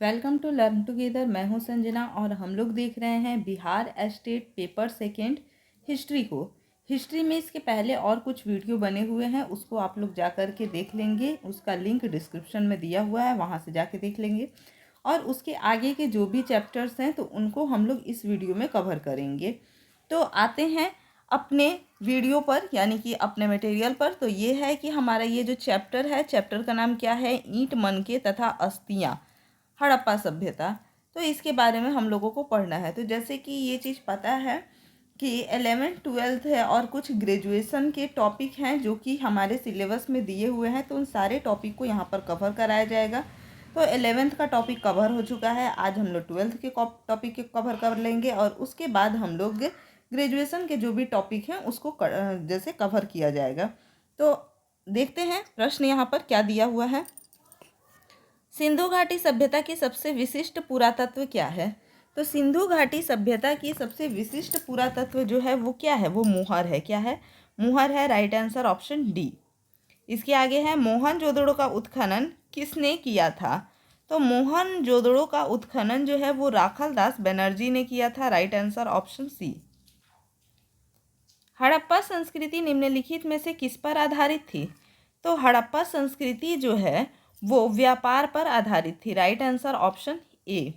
Welcome to learn together. मैं हूं संजना और हम लोग देख रहे हैं Bihar state paper second history को। हिस्ट्री में इसके पहले और कुछ वीडियो बने हुए हैं, उसको आप लोग जा कर के देख लेंगे। उसका लिंक डिस्क्रिप्शन में दिया हुआ है, वहां से जाके देख लेंगे। और उसके आगे के जो भी चैप्टर्स हैं तो उनको हम लोग इस वीडियो में कवर करेंगे। तो आते हैं अपने वीडियो पर, यानी कि अपने मटेरियल पर। तो ये है कि हमारा ये जो चैप्टर है, चैप्टर का नाम क्या है? ईंट, मनके तथा अस्थियाँ, हड़प्पा सभ्यता। तो इसके बारे में हम लोगों को पढ़ना है। तो जैसे कि ये चीज़ पता है कि 11th 12th है और कुछ ग्रेजुएशन के टॉपिक हैं जो कि हमारे सिलेबस में दिए हुए हैं, तो उन सारे टॉपिक को यहाँ पर कवर कराया जाएगा। तो 11th का टॉपिक कवर हो चुका है, आज हम लोग 12th के टॉपिक के कवर कर लेंगे और उसके बाद हम लोग ग्रेजुएशन के जो भी टॉपिक हैं उसको जैसे कवर किया जाएगा। तो देखते हैं प्रश्न यहाँ पर क्या दिया हुआ है। सिंधु घाटी सभ्यता की सबसे विशिष्ट पुरातत्व क्या है? तो सिंधु घाटी सभ्यता की सबसे विशिष्ट पुरातत्व जो है वो क्या है? वो मोहर है। क्या है? मोहर है। Right answer option D. इसके आगे है मोहनजोदड़ो का उत्खनन किसने किया था? तो मोहनजोदड़ो का उत्खनन जो है वो राखल दास बनर्जी ने किया था। Right answer option C. Harappa संस्कृति निम्नलिखित में से किस पर आधारित थी? तो हड़प्पा संस्कृति जो है वो व्यापार पर आधारित थी। राइट आंसर ऑप्शन ए।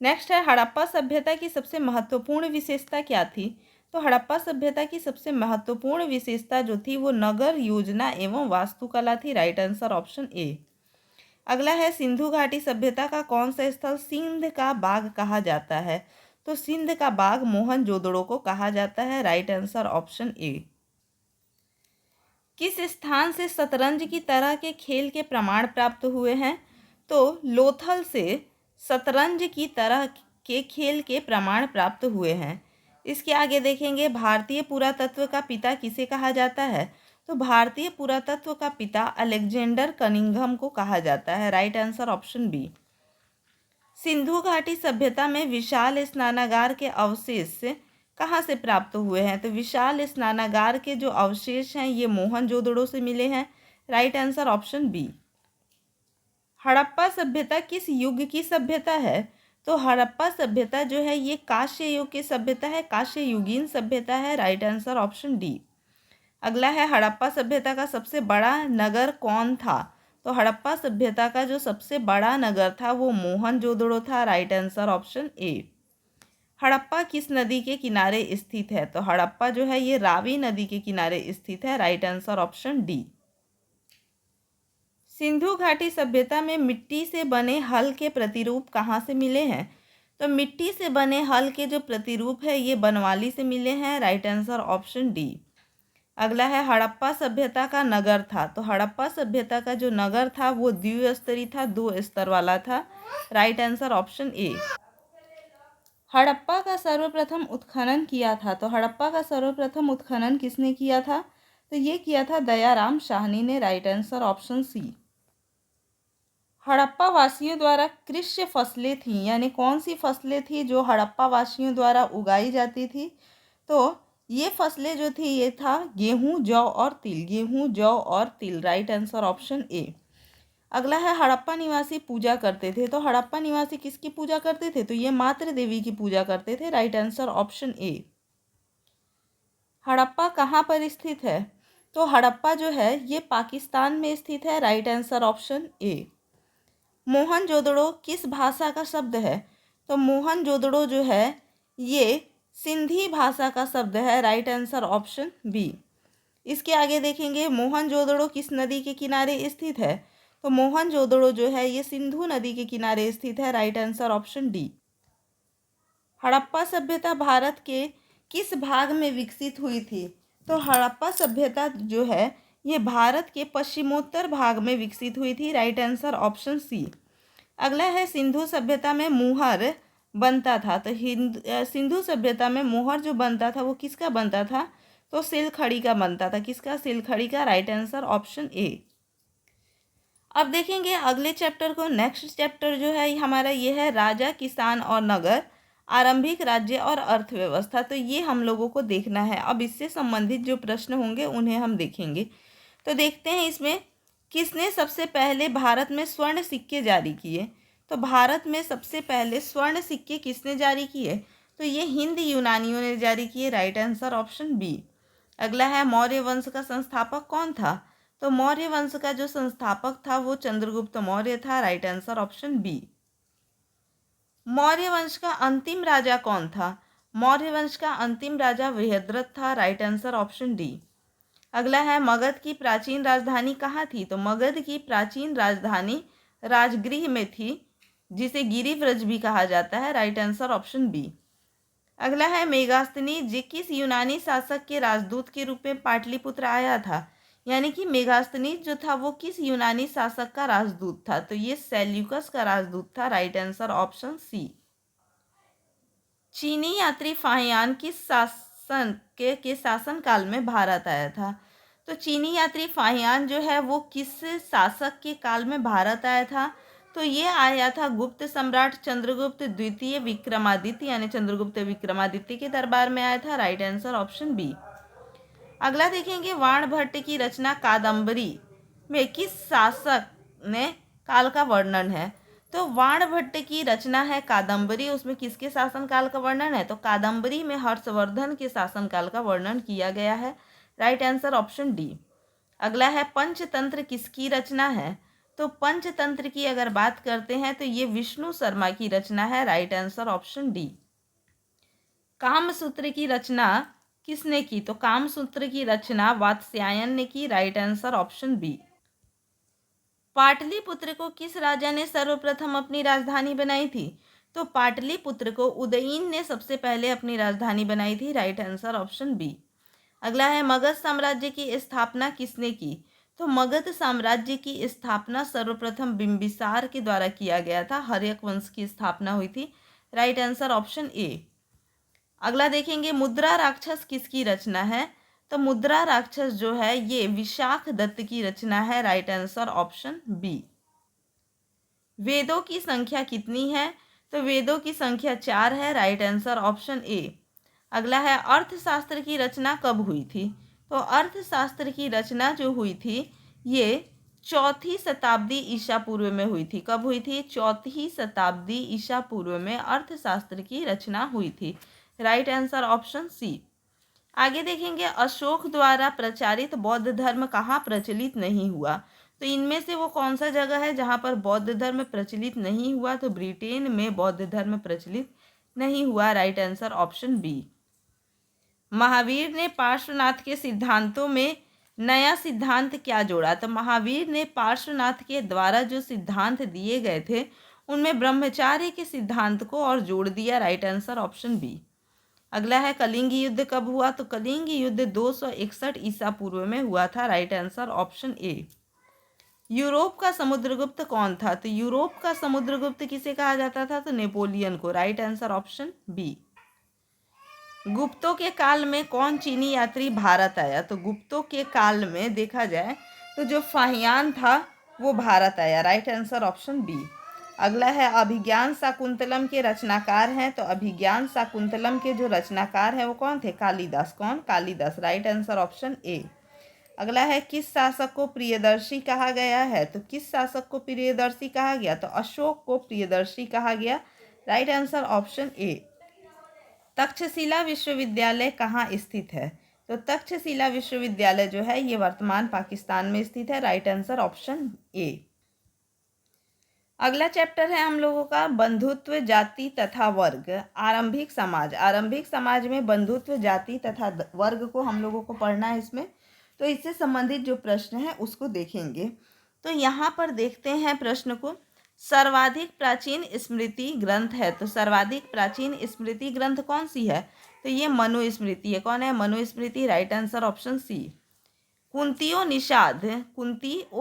नेक्स्ट है हड़प्पा सभ्यता की सबसे महत्वपूर्ण विशेषता क्या थी? तो हड़प्पा सभ्यता की सबसे महत्वपूर्ण विशेषता जो थी वो नगर योजना एवं वास्तुकला थी। Right answer option A. अगला है सिंधु घाटी सभ्यता का कौन सा स्थल सिंध का बाग कहा जाता है? तो सिंध का बाग मोहनजोदड़ो को कहा जाता है। राइट आंसर ऑप्शन ए। किस स्थान से शतरंज की तरह के खेल के प्रमाण प्राप्त हुए हैं? तो लोथल से शतरंज की तरह के खेल के प्रमाण प्राप्त हुए हैं। इसके आगे देखेंगे भारतीय पुरातत्व का पिता किसे कहा जाता है? तो भारतीय पुरातत्व का पिता अलेक्जेंडर कनिंघम को कहा जाता है। Right answer option B. Sindhu घाटी सभ्यता में विशाल स्नानागार के अवशेष कहाँ से प्राप्त हुए हैं? तो विशाल स्नानागार के जो अवशेष हैं ये मोहनजोदड़ो से मिले हैं। Right answer option B. Harappa सभ्यता किस युग की सभ्यता है? तो हड़प्पा सभ्यता जो है ये कांस्य युग की सभ्यता है, कांस्य युगीन सभ्यता है। Right answer option D. अगला है हड़प्पा सभ्यता का सबसे बड़ा नगर कौन था? तो हड़प्पा सभ्यता का जो सबसे बड़ा नगर था वो मोहनजोदड़ो था। राइट आंसर ऑप्शन ए। हड़प्पा किस नदी के किनारे स्थित है? तो हड़प्पा जो है ये रावी नदी के किनारे स्थित है। Right answer option D. Sindhu घाटी सभ्यता में मिट्टी से बने हल के प्रतिरूप कहाँ से मिले हैं? तो मिट्टी से बने हल के जो प्रतिरूप है ये बनवाली से मिले हैं। Right answer option D. अगला है हड़प्पा सभ्यता का नगर था। तो हड़प्पा सभ्यता का जो नगर था वो द्विस्तरीय था, 2 स्तर वाला था। राइट आंसर ऑप्शन ए। हड़प्पा का सर्वप्रथम उत्खनन किया था। तो हड़प्पा का सर्वप्रथम उत्खनन किसने किया था? तो ये किया था दयाराम साहनी ने। Right answer option C. Harappa वासियों द्वारा कृषि फसलें थीं, यानी कौन सी फसलें थी जो हड़प्पा वासियों द्वारा उगाई जाती थी? तो ये फसलें जो थी ये था गेहूं, जौ और तिल। गेहूं, जौ और तिल। Right answer option A. अगला है हड़प्पा निवासी पूजा करते थे। तो हड़प्पा निवासी किसकी पूजा करते थे? तो ये मातृ देवी की पूजा करते थे। राइट आंसर ऑप्शन ए। हड़प्पा कहाँ पर स्थित है? तो हड़प्पा जो है ये पाकिस्तान में स्थित है। राइट आंसर ऑप्शन ए। मोहनजोदड़ो किस भाषा का शब्द है? तो मोहनजोदड़ो जो है ये सिंधी भाषा का शब्द है। Right answer option B. इसके आगे देखेंगे मोहनजोदड़ो किस नदी के किनारे स्थित है? तो मोहनजोदड़ो जो है ये सिंधु नदी के किनारे स्थित है। Right answer option D. Harappa सभ्यता भारत के किस भाग में विकसित हुई थी? तो हड़प्पा सभ्यता जो है ये भारत के पश्चिमोत्तर भाग में विकसित हुई थी। Right answer option C. अगला है सिंधु सभ्यता में मुहर बनता था। तो सिंधु सभ्यता में मोहर जो बनता था वो किसका बनता था? तो सिलखड़ी का बनता था। किसका? सिलखड़ी का। राइट आंसर ऑप्शन ए। अब देखेंगे अगले चैप्टर को। नेक्स्ट चैप्टर जो है हमारा ये है राजा, किसान और नगर, आरंभिक राज्य और अर्थव्यवस्था। तो ये हम लोगों को देखना है। अब इससे संबंधित जो प्रश्न होंगे उन्हें हम देखेंगे। तो देखते हैं इसमें किसने सबसे पहले भारत में स्वर्ण सिक्के जारी किए? तो भारत में सबसे पहले स्वर्ण सिक्के किसने जारी किए? तो ये हिंद यूनानियों ने जारी किए। Right answer option B. अगला है मौर्य वंश का संस्थापक कौन था? तो मौर्य वंश का जो संस्थापक था वो चंद्रगुप्त मौर्य था। Right answer option B. Maurya वंश का अंतिम राजा कौन था? मौर्य वंश का अंतिम राजा बृहद्रथ था। Right answer option D. अगला है मगध की प्राचीन राजधानी कहाँ थी? तो मगध की प्राचीन राजधानी राजगृह में थी, जिसे गिरिव्रज भी कहा जाता है। Right answer option B. अगला है मेगास्थनीज किस यूनानी शासक के राजदूत के रूप में पाटलिपुत्र आया था? यानी कि मेगास्थनीज जो था वो किस यूनानी शासक का राजदूत था? तो ये सेल्यूकस का राजदूत था। Right answer option C. चीनी यात्री फाहियान किस शासन के शासन काल में भारत आया था? तो चीनी यात्री फाहियान जो है वो किस शासक के काल में भारत आया था? तो ये आया था गुप्त सम्राट चंद्रगुप्त द्वितीय विक्रमादित्य, यानी चंद्रगुप्त विक्रमादित्य के दरबार में आया था। Right answer option B. अगला देखेंगे वाणभट्ट की रचना कादम्बरी में किस शासक ने काल का वर्णन है? तो वाणभट्ट की रचना है कादम्बरी, उसमें किसके शासनकाल का वर्णन है? तो कादम्बरी में हर्षवर्धन के शासनकाल का वर्णन किया गया है। Right answer option D. अगला है पंचतंत्र किसकी रचना है? तो पंचतंत्र की अगर बात करते हैं तो ये विष्णु शर्मा की रचना है। Right answer option D. Kamasutra की रचना किसने की? तो कामसूत्र की रचना वात्स्यायन ने की। Right answer option B. Pataliputra को किस राजा ने सर्वप्रथम अपनी राजधानी बनाई थी? तो पाटलिपुत्र को उदयीन ने सबसे पहले अपनी राजधानी बनाई थी। Right answer option B. अगला है मगध साम्राज्य की स्थापना किसने की? तो मगध साम्राज्य की स्थापना सर्वप्रथम बिंबिसार के द्वारा किया गया था। हर्यक वंश की स्थापना हुई थी। Right answer option A. अगला देखेंगे मुद्रा राक्षस किसकी रचना है? तो मुद्रा राक्षस जो है ये विशाख दत्त की रचना है। Right answer option B. वेदों की संख्या कितनी है? तो वेदों की संख्या 4 है। Right answer option A. अगला है अर्थशास्त्र की रचना कब हुई थी? तो अर्थशास्त्र की रचना जो हुई थी ये 4वीं शताब्दी ईसा पूर्व में हुई थी। कब हुई थी? 4वीं शताब्दी ईसा पूर्व में अर्थशास्त्र की रचना हुई थी। Right answer option C. आगे देखेंगे अशोक द्वारा प्रचारित बौद्ध धर्म कहाँ प्रचलित नहीं हुआ? तो इनमें से वो कौन सा जगह है जहाँ पर बौद्ध धर्म प्रचलित नहीं हुआ? तो ब्रिटेन में बौद्ध धर्म प्रचलित नहीं हुआ। Right answer option B. Mahavira ने पार्श्वनाथ के सिद्धांतों में नया सिद्धांत क्या जोड़ा? तो महावीर ने पार्श्वनाथ के द्वारा जो सिद्धांत दिए गए थे उनमें ब्रह्मचार्य के सिद्धांत को और जोड़ दिया। Right answer option B. अगला है कलिंग युद्ध कब हुआ? तो कलिंग युद्ध 261 ईसा पूर्व में हुआ था। राइट आंसर ऑप्शन ए। यूरोप का समुद्रगुप्त कौन था? तो यूरोप का समुद्रगुप्त किसे कहा जाता था? तो नेपोलियन को। Right answer option B. गुप्तों के काल में कौन चीनी यात्री भारत आया? तो गुप्तों के काल में देखा जाए तो जो फाहियान था वो भारत आया। Right answer option B. अगला है अभिज्ञान शाकुंतलम के रचनाकार हैं। तो अभिज्ञान शाकुंतलम के जो रचनाकार हैं वो कौन थे? कालिदास। कौन? Kalidas. Right answer option A. अगला है किस शासक को प्रियदर्शी कहा गया है? तो किस शासक को प्रियदर्शी कहा गया? तो अशोक को प्रियदर्शी कहा गया। राइट आंसर ऑप्शन ए। तक्षशिला विश्वविद्यालय कहाँ स्थित है? तो तक्षशिला विश्वविद्यालय जो है ये वर्तमान पाकिस्तान में स्थित है। Right answer option A. अगला चैप्टर है हम लोगों का बंधुत्व जाति तथा वर्ग आरंभिक समाज। आरंभिक समाज में बंधुत्व जाति तथा वर्ग को हम लोगों को पढ़ना है इसमें। तो इससे संबंधित जो प्रश्न है उसको देखेंगे। तो यहाँ पर देखते हैं प्रश्न को। सर्वाधिक प्राचीन स्मृति ग्रंथ है। तो सर्वाधिक प्राचीन स्मृति ग्रंथ कौन सी है? तो ये मनुस्मृति है। कौन है? Manusmriti. Right answer option C. Kunti ओ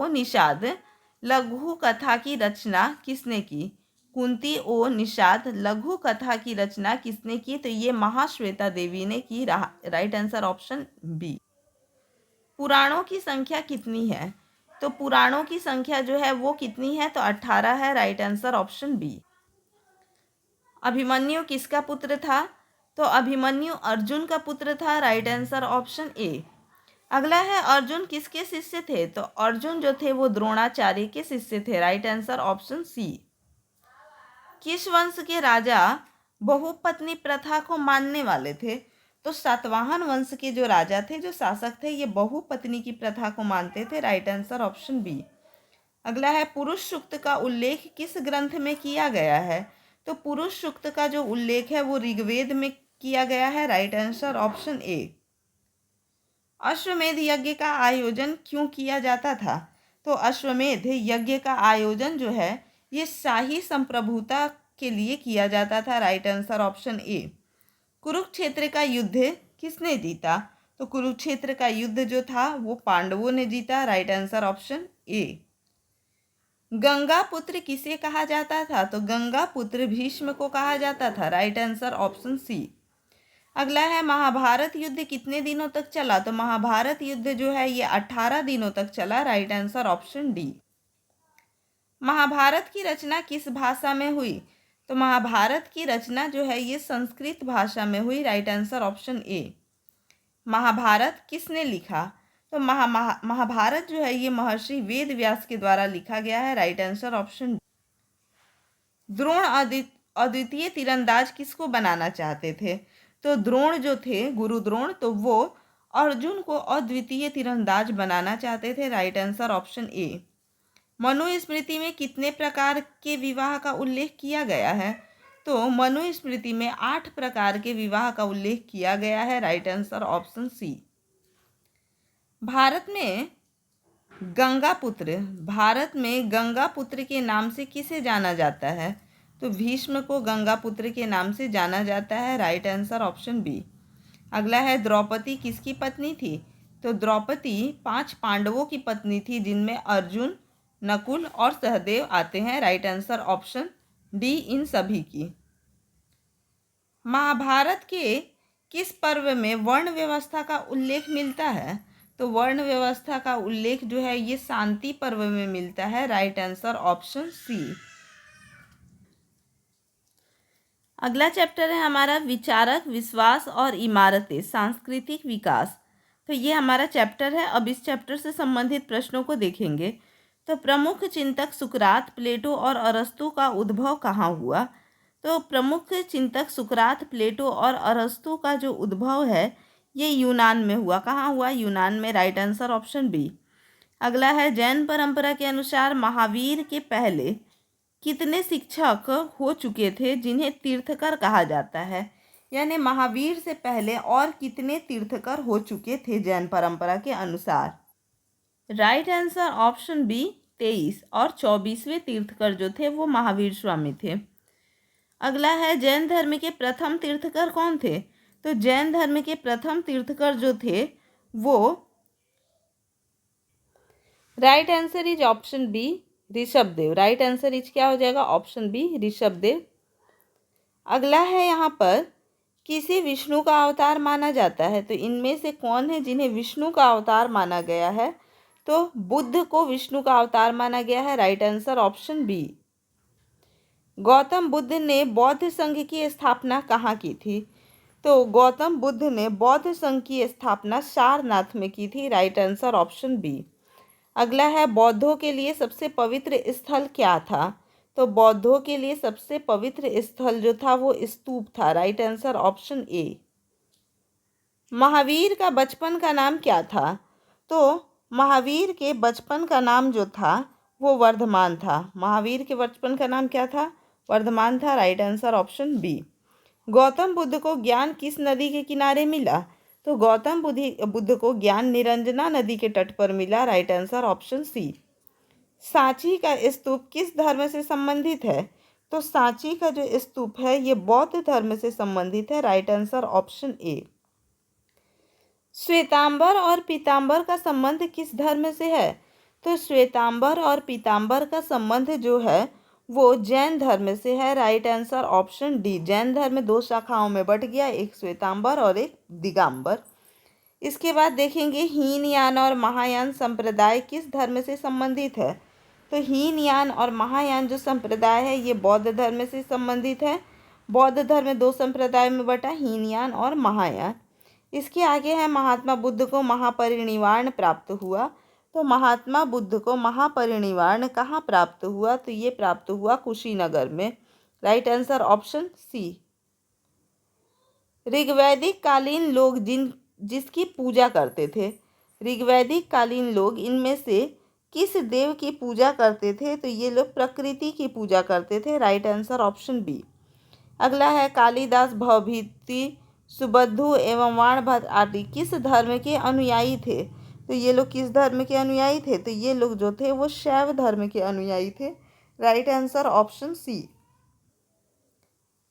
निषाद लघु कथा की रचना किसने की? कुंती ओ निषाद लघु कथा की रचना किसने की? तो ये महाश्वेता देवी ने की। Right answer option B. पुराणों की संख्या कितनी है? तो पुराणों की संख्या जो है वो कितनी है? तो 18 है। Right answer option B. Abhimanyu किसका पुत्र था? तो अभिमन्यु अर्जुन का पुत्र था। Right answer option A. अगला है अर्जुन किसके शिष्य थे? तो अर्जुन जो थे वो द्रोणाचार्य के शिष्य थे। Right answer option C. किस वंश के राजा बहुपत्नी प्रथा को मानने वाले थे? तो सातवाहन वंश के जो राजा थे, जो शासक थे, ये बहुपत्नी की प्रथा को मानते थे। Right answer option B. अगला है पुरुष सूक्त का उल्लेख किस ग्रंथ में किया गया है? तो पुरुष सूक्त का जो उल्लेख है वो ऋग्वेद में किया गया है। राइट आंसर ऑप्शन ए। अश्वमेध यज्ञ का आयोजन क्यों किया जाता था? तो अश्वमेध यज्ञ का आयोजन जो है ये शाही संप्रभुता के लिए किया जाता था। राइट आंसर ऑप्शन ए। कुरुक्षेत्र का युद्ध किसने जीता? तो कुरुक्षेत्र का युद्ध जो था वो पांडवों ने जीता। राइट आंसर ऑप्शन ए। गंगा पुत्र किसे कहा जाता था? तो गंगा पुत्र भीष्म को कहा जाता था। Right answer option C. अगला है महाभारत युद्ध कितने दिनों तक चला? तो महाभारत युद्ध जो है ये 18 दिनों तक चला। Right answer option D. Mahabharata की रचना किस भाषा में हुई? तो महाभारत की रचना जो है ये संस्कृत भाषा में हुई। Right answer option A. Mahabharata किसने लिखा? तो महाभारत जो है ये महर्षि वेद व्यास के द्वारा लिखा गया है। Right answer option D. Drona अद्वितीय तीरंदाज किसको बनाना चाहते थे? तो द्रोण जो थे, गुरु द्रोण, तो वो अर्जुन को अद्वितीय तीरंदाज बनाना चाहते थे। राइट आंसर ऑप्शन ए। मनुस्मृति में कितने प्रकार के विवाह का उल्लेख किया गया है? तो मनुस्मृति में 8 प्रकार के विवाह का उल्लेख किया गया है। Right answer option C. Bharat में गंगापुत्र के नाम से किसे जाना जाता है? तो भीष्म को गंगापुत्र के नाम से जाना जाता है। Right answer option B. अगला है द्रौपदी किसकी पत्नी थी? तो द्रौपदी 5 पांडवों की पत्नी थी, जिनमें अर्जुन, नकुल और सहदेव आते हैं। राइट आंसर ऑप्शन डी इन सभी की। महाभारत के किस पर्व में वर्ण व्यवस्था का उल्लेख मिलता है? तो वर्ण व्यवस्था का उल्लेख जो है ये शांति पर्व में मिलता है। Right answer option C. अगला चैप्टर है हमारा विचारक, विश्वास और इमारतें, सांस्कृतिक विकास। तो ये हमारा चैप्टर है। अब इस चैप्टर से संबंधित प्रश्नों को देखेंगे। तो प्रमुख चिंतक सुकरात, प्लेटो और अरस्तु का उद्भव कहाँ हुआ? तो प्रमुख चिंतक सुकरात, प्लेटो और अरस्तु का जो उद्भव है ये यूनान में हुआ। कहाँ हुआ? यूनान में। Right answer option B. अगला है जैन परंपरा के अनुसार महावीर के पहले कितने शिक्षक हो चुके थे जिन्हें तीर्थकर कहा जाता है? यानी महावीर से पहले और कितने तीर्थकर हो चुके थे जैन परंपरा के अनुसार? राइट आंसर ऑप्शन बी 23 और 24वें तीर्थकर जो थे वो महावीर स्वामी थे। अगला है जैन धर्म के प्रथम तीर्थकर कौन थे? तो जैन धर्म के प्रथम तीर्थकर जो थे वो right answer is option B Rishabhdev. Right answer is क्या हो जाएगा? Option B Rishabhdev. अगला है यहाँ पर किसे विष्णु का अवतार माना जाता है? तो इनमें से कौन है जिन्हें विष्णु का अवतार माना गया है? तो बुद्ध को विष्णु का अवतार माना गया है। Right answer option B. Gautam Buddha ने बौद्ध संघ की स्थापना कहाँ की थी? तो गौतम बुद्ध ने बौद्ध संघ की स्थापना सारनाथ में की थी। Right answer option B. अगला है बौद्धों के लिए सबसे पवित्र स्थल क्या था? तो बौद्धों के लिए सबसे पवित्र स्थल जो था वो स्तूप था। राइट आंसर ऑप्शन ए। महावीर का बचपन का नाम क्या था? तो महावीर के बचपन का नाम जो था वो वर्धमान था। महावीर के बचपन का नाम क्या था? वर्धमान था। Right answer option B. Gautam Buddha को ज्ञान किस नदी के किनारे मिला? तो गौतम बुद्ध को ज्ञान निरंजना नदी के तट पर मिला। Right answer option C. Sanchi का स्तूप किस धर्म से संबंधित है? तो सांची का जो स्तूप है ये बौद्ध धर्म से संबंधित है। Right answer option A. Shvetambar और पीतांबर का संबंध किस धर्म से है? तो श्वेतांबर और पीतांबर का संबंध जो है वो जैन धर्म से है। Right answer option D. Jain धर्म 2 शाखाओं में बट गया, एक श्वेतांबर और एक दिगंबर। इसके बाद देखेंगे हीनयान और महायान संप्रदाय किस धर्म से संबंधित है? तो हीनयान और महायान जो संप्रदाय है ये बौद्ध धर्म से संबंधित है। बौद्ध धर्म 2 संप्रदाय में बटा, हीनयान और महायान। इसके आगे है महात्मा बुद्ध को महापरिनिर्वाण प्राप्त हुआ। तो महात्मा बुद्ध को महापरिनिर्वाण कहाँ प्राप्त हुआ? तो ये प्राप्त हुआ कुशीनगर में। Right answer option C. ऋग्वैदिक कालीन लोग जिसकी पूजा करते थे, ऋग्वैदिक कालीन लोग इनमें से किस देव की पूजा करते थे? तो ये लोग प्रकृति की पूजा करते थे। Right answer option B. अगला है कालिदास, भवभीति, सुबुद्धू एवं बाणभट्ट आदि किस धर्म के अनुयायी थे? तो ये लोग किस धर्म के अनुयायी थे? तो ये लोग जो थे वो शैव धर्म के अनुयायी थे। Right answer option C.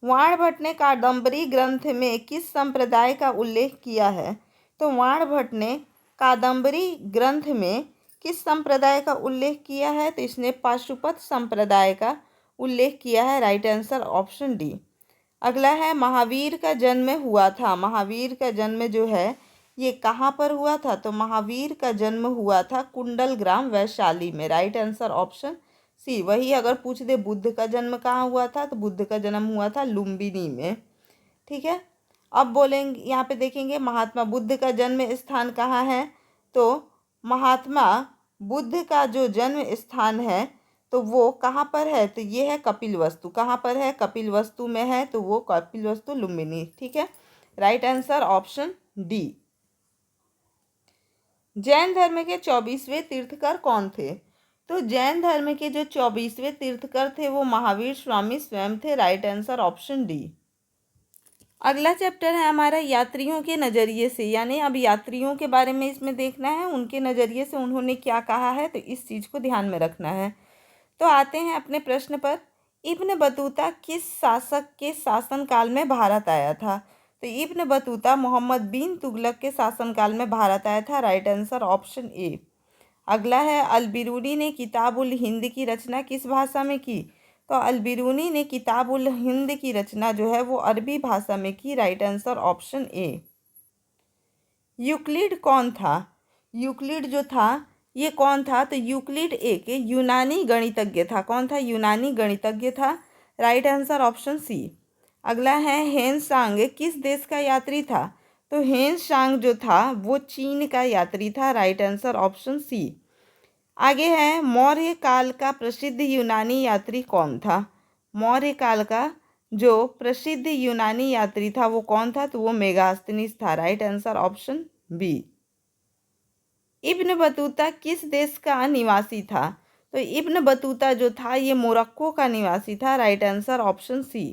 Banabhatta ने कादम्बरी ग्रंथ में किस संप्रदाय का उल्लेख किया है? तो बाणभट्ट ने कादम्बरी ग्रंथ में किस संप्रदाय का उल्लेख किया है? तो इसने पाशुपत संप्रदाय का उल्लेख किया है। Right answer option D. अगला है महावीर का जन्म हुआ था, महावीर का जन्म जो है ये कहाँ पर हुआ था? तो महावीर का जन्म हुआ था कुंडल ग्राम वैशाली में। Right answer option C. वही अगर पूछ दे बुद्ध का जन्म कहाँ हुआ था, तो बुद्ध का जन्म हुआ था लुम्बिनी में। ठीक है, अब बोलेंगे यहाँ पे देखेंगे महात्मा बुद्ध का जन्म स्थान कहाँ है? तो महात्मा बुद्ध का जो जन्म स्थान है तो वो कहाँ पर है? तो ये है कपिलवस्तु। कहाँ पर है? कपिलवस्तु में है, तो वो कपिलवस्तु लुम्बिनी। ठीक है, right answer option D. Jain धर्म के 24वें तीर्थकर कौन थे? तो जैन धर्म के जो 24वें तीर्थकर थे वो महावीर स्वामी स्वयं थे। Right answer option D. अगला चैप्टर है हमारा यात्रियों के नज़रिए से, यानी अब यात्रियों के बारे में इसमें देखना है, उनके नज़रिए से उन्होंने क्या कहा है, तो इस चीज़ को ध्यान में रखना है। तो आते हैं अपने प्रश्न पर। इब्न बतूता किस शासक के शासनकाल में भारत आया था? तो इब्न बतूता मोहम्मद बिन तुगलक के शासनकाल में भारत आया था। Right answer option A. अगला है अल बिरूनी ने किताब उल हिंद की रचना किस भाषा में की? तो अल बिरूनी ने किताब उल हिंद की रचना जो है वो अरबी भाषा में की। राइट आंसर ऑप्शन ए। यूक्लिड कौन था? यूक्लिड जो था ये कौन था? तो यूक्लिड एक यूनानी गणितज्ञ था। कौन था? यूनानी गणितज्ञ था। Right answer option C. अगला है हेंस सांग किस देश का यात्री था? तो हेंस सांग जो था वो चीन का यात्री था। Right answer option C. आगे है मौर्य काल का प्रसिद्ध यूनानी यात्री कौन था? मौर्य काल का जो प्रसिद्ध यूनानी यात्री था वो कौन था? तो वो मेगास्थनीज था। Right answer option B. Ibn Battuta किस देश का निवासी था? तो इब्न बतूता जो था ये मोरक्को का निवासी था। Right answer option C.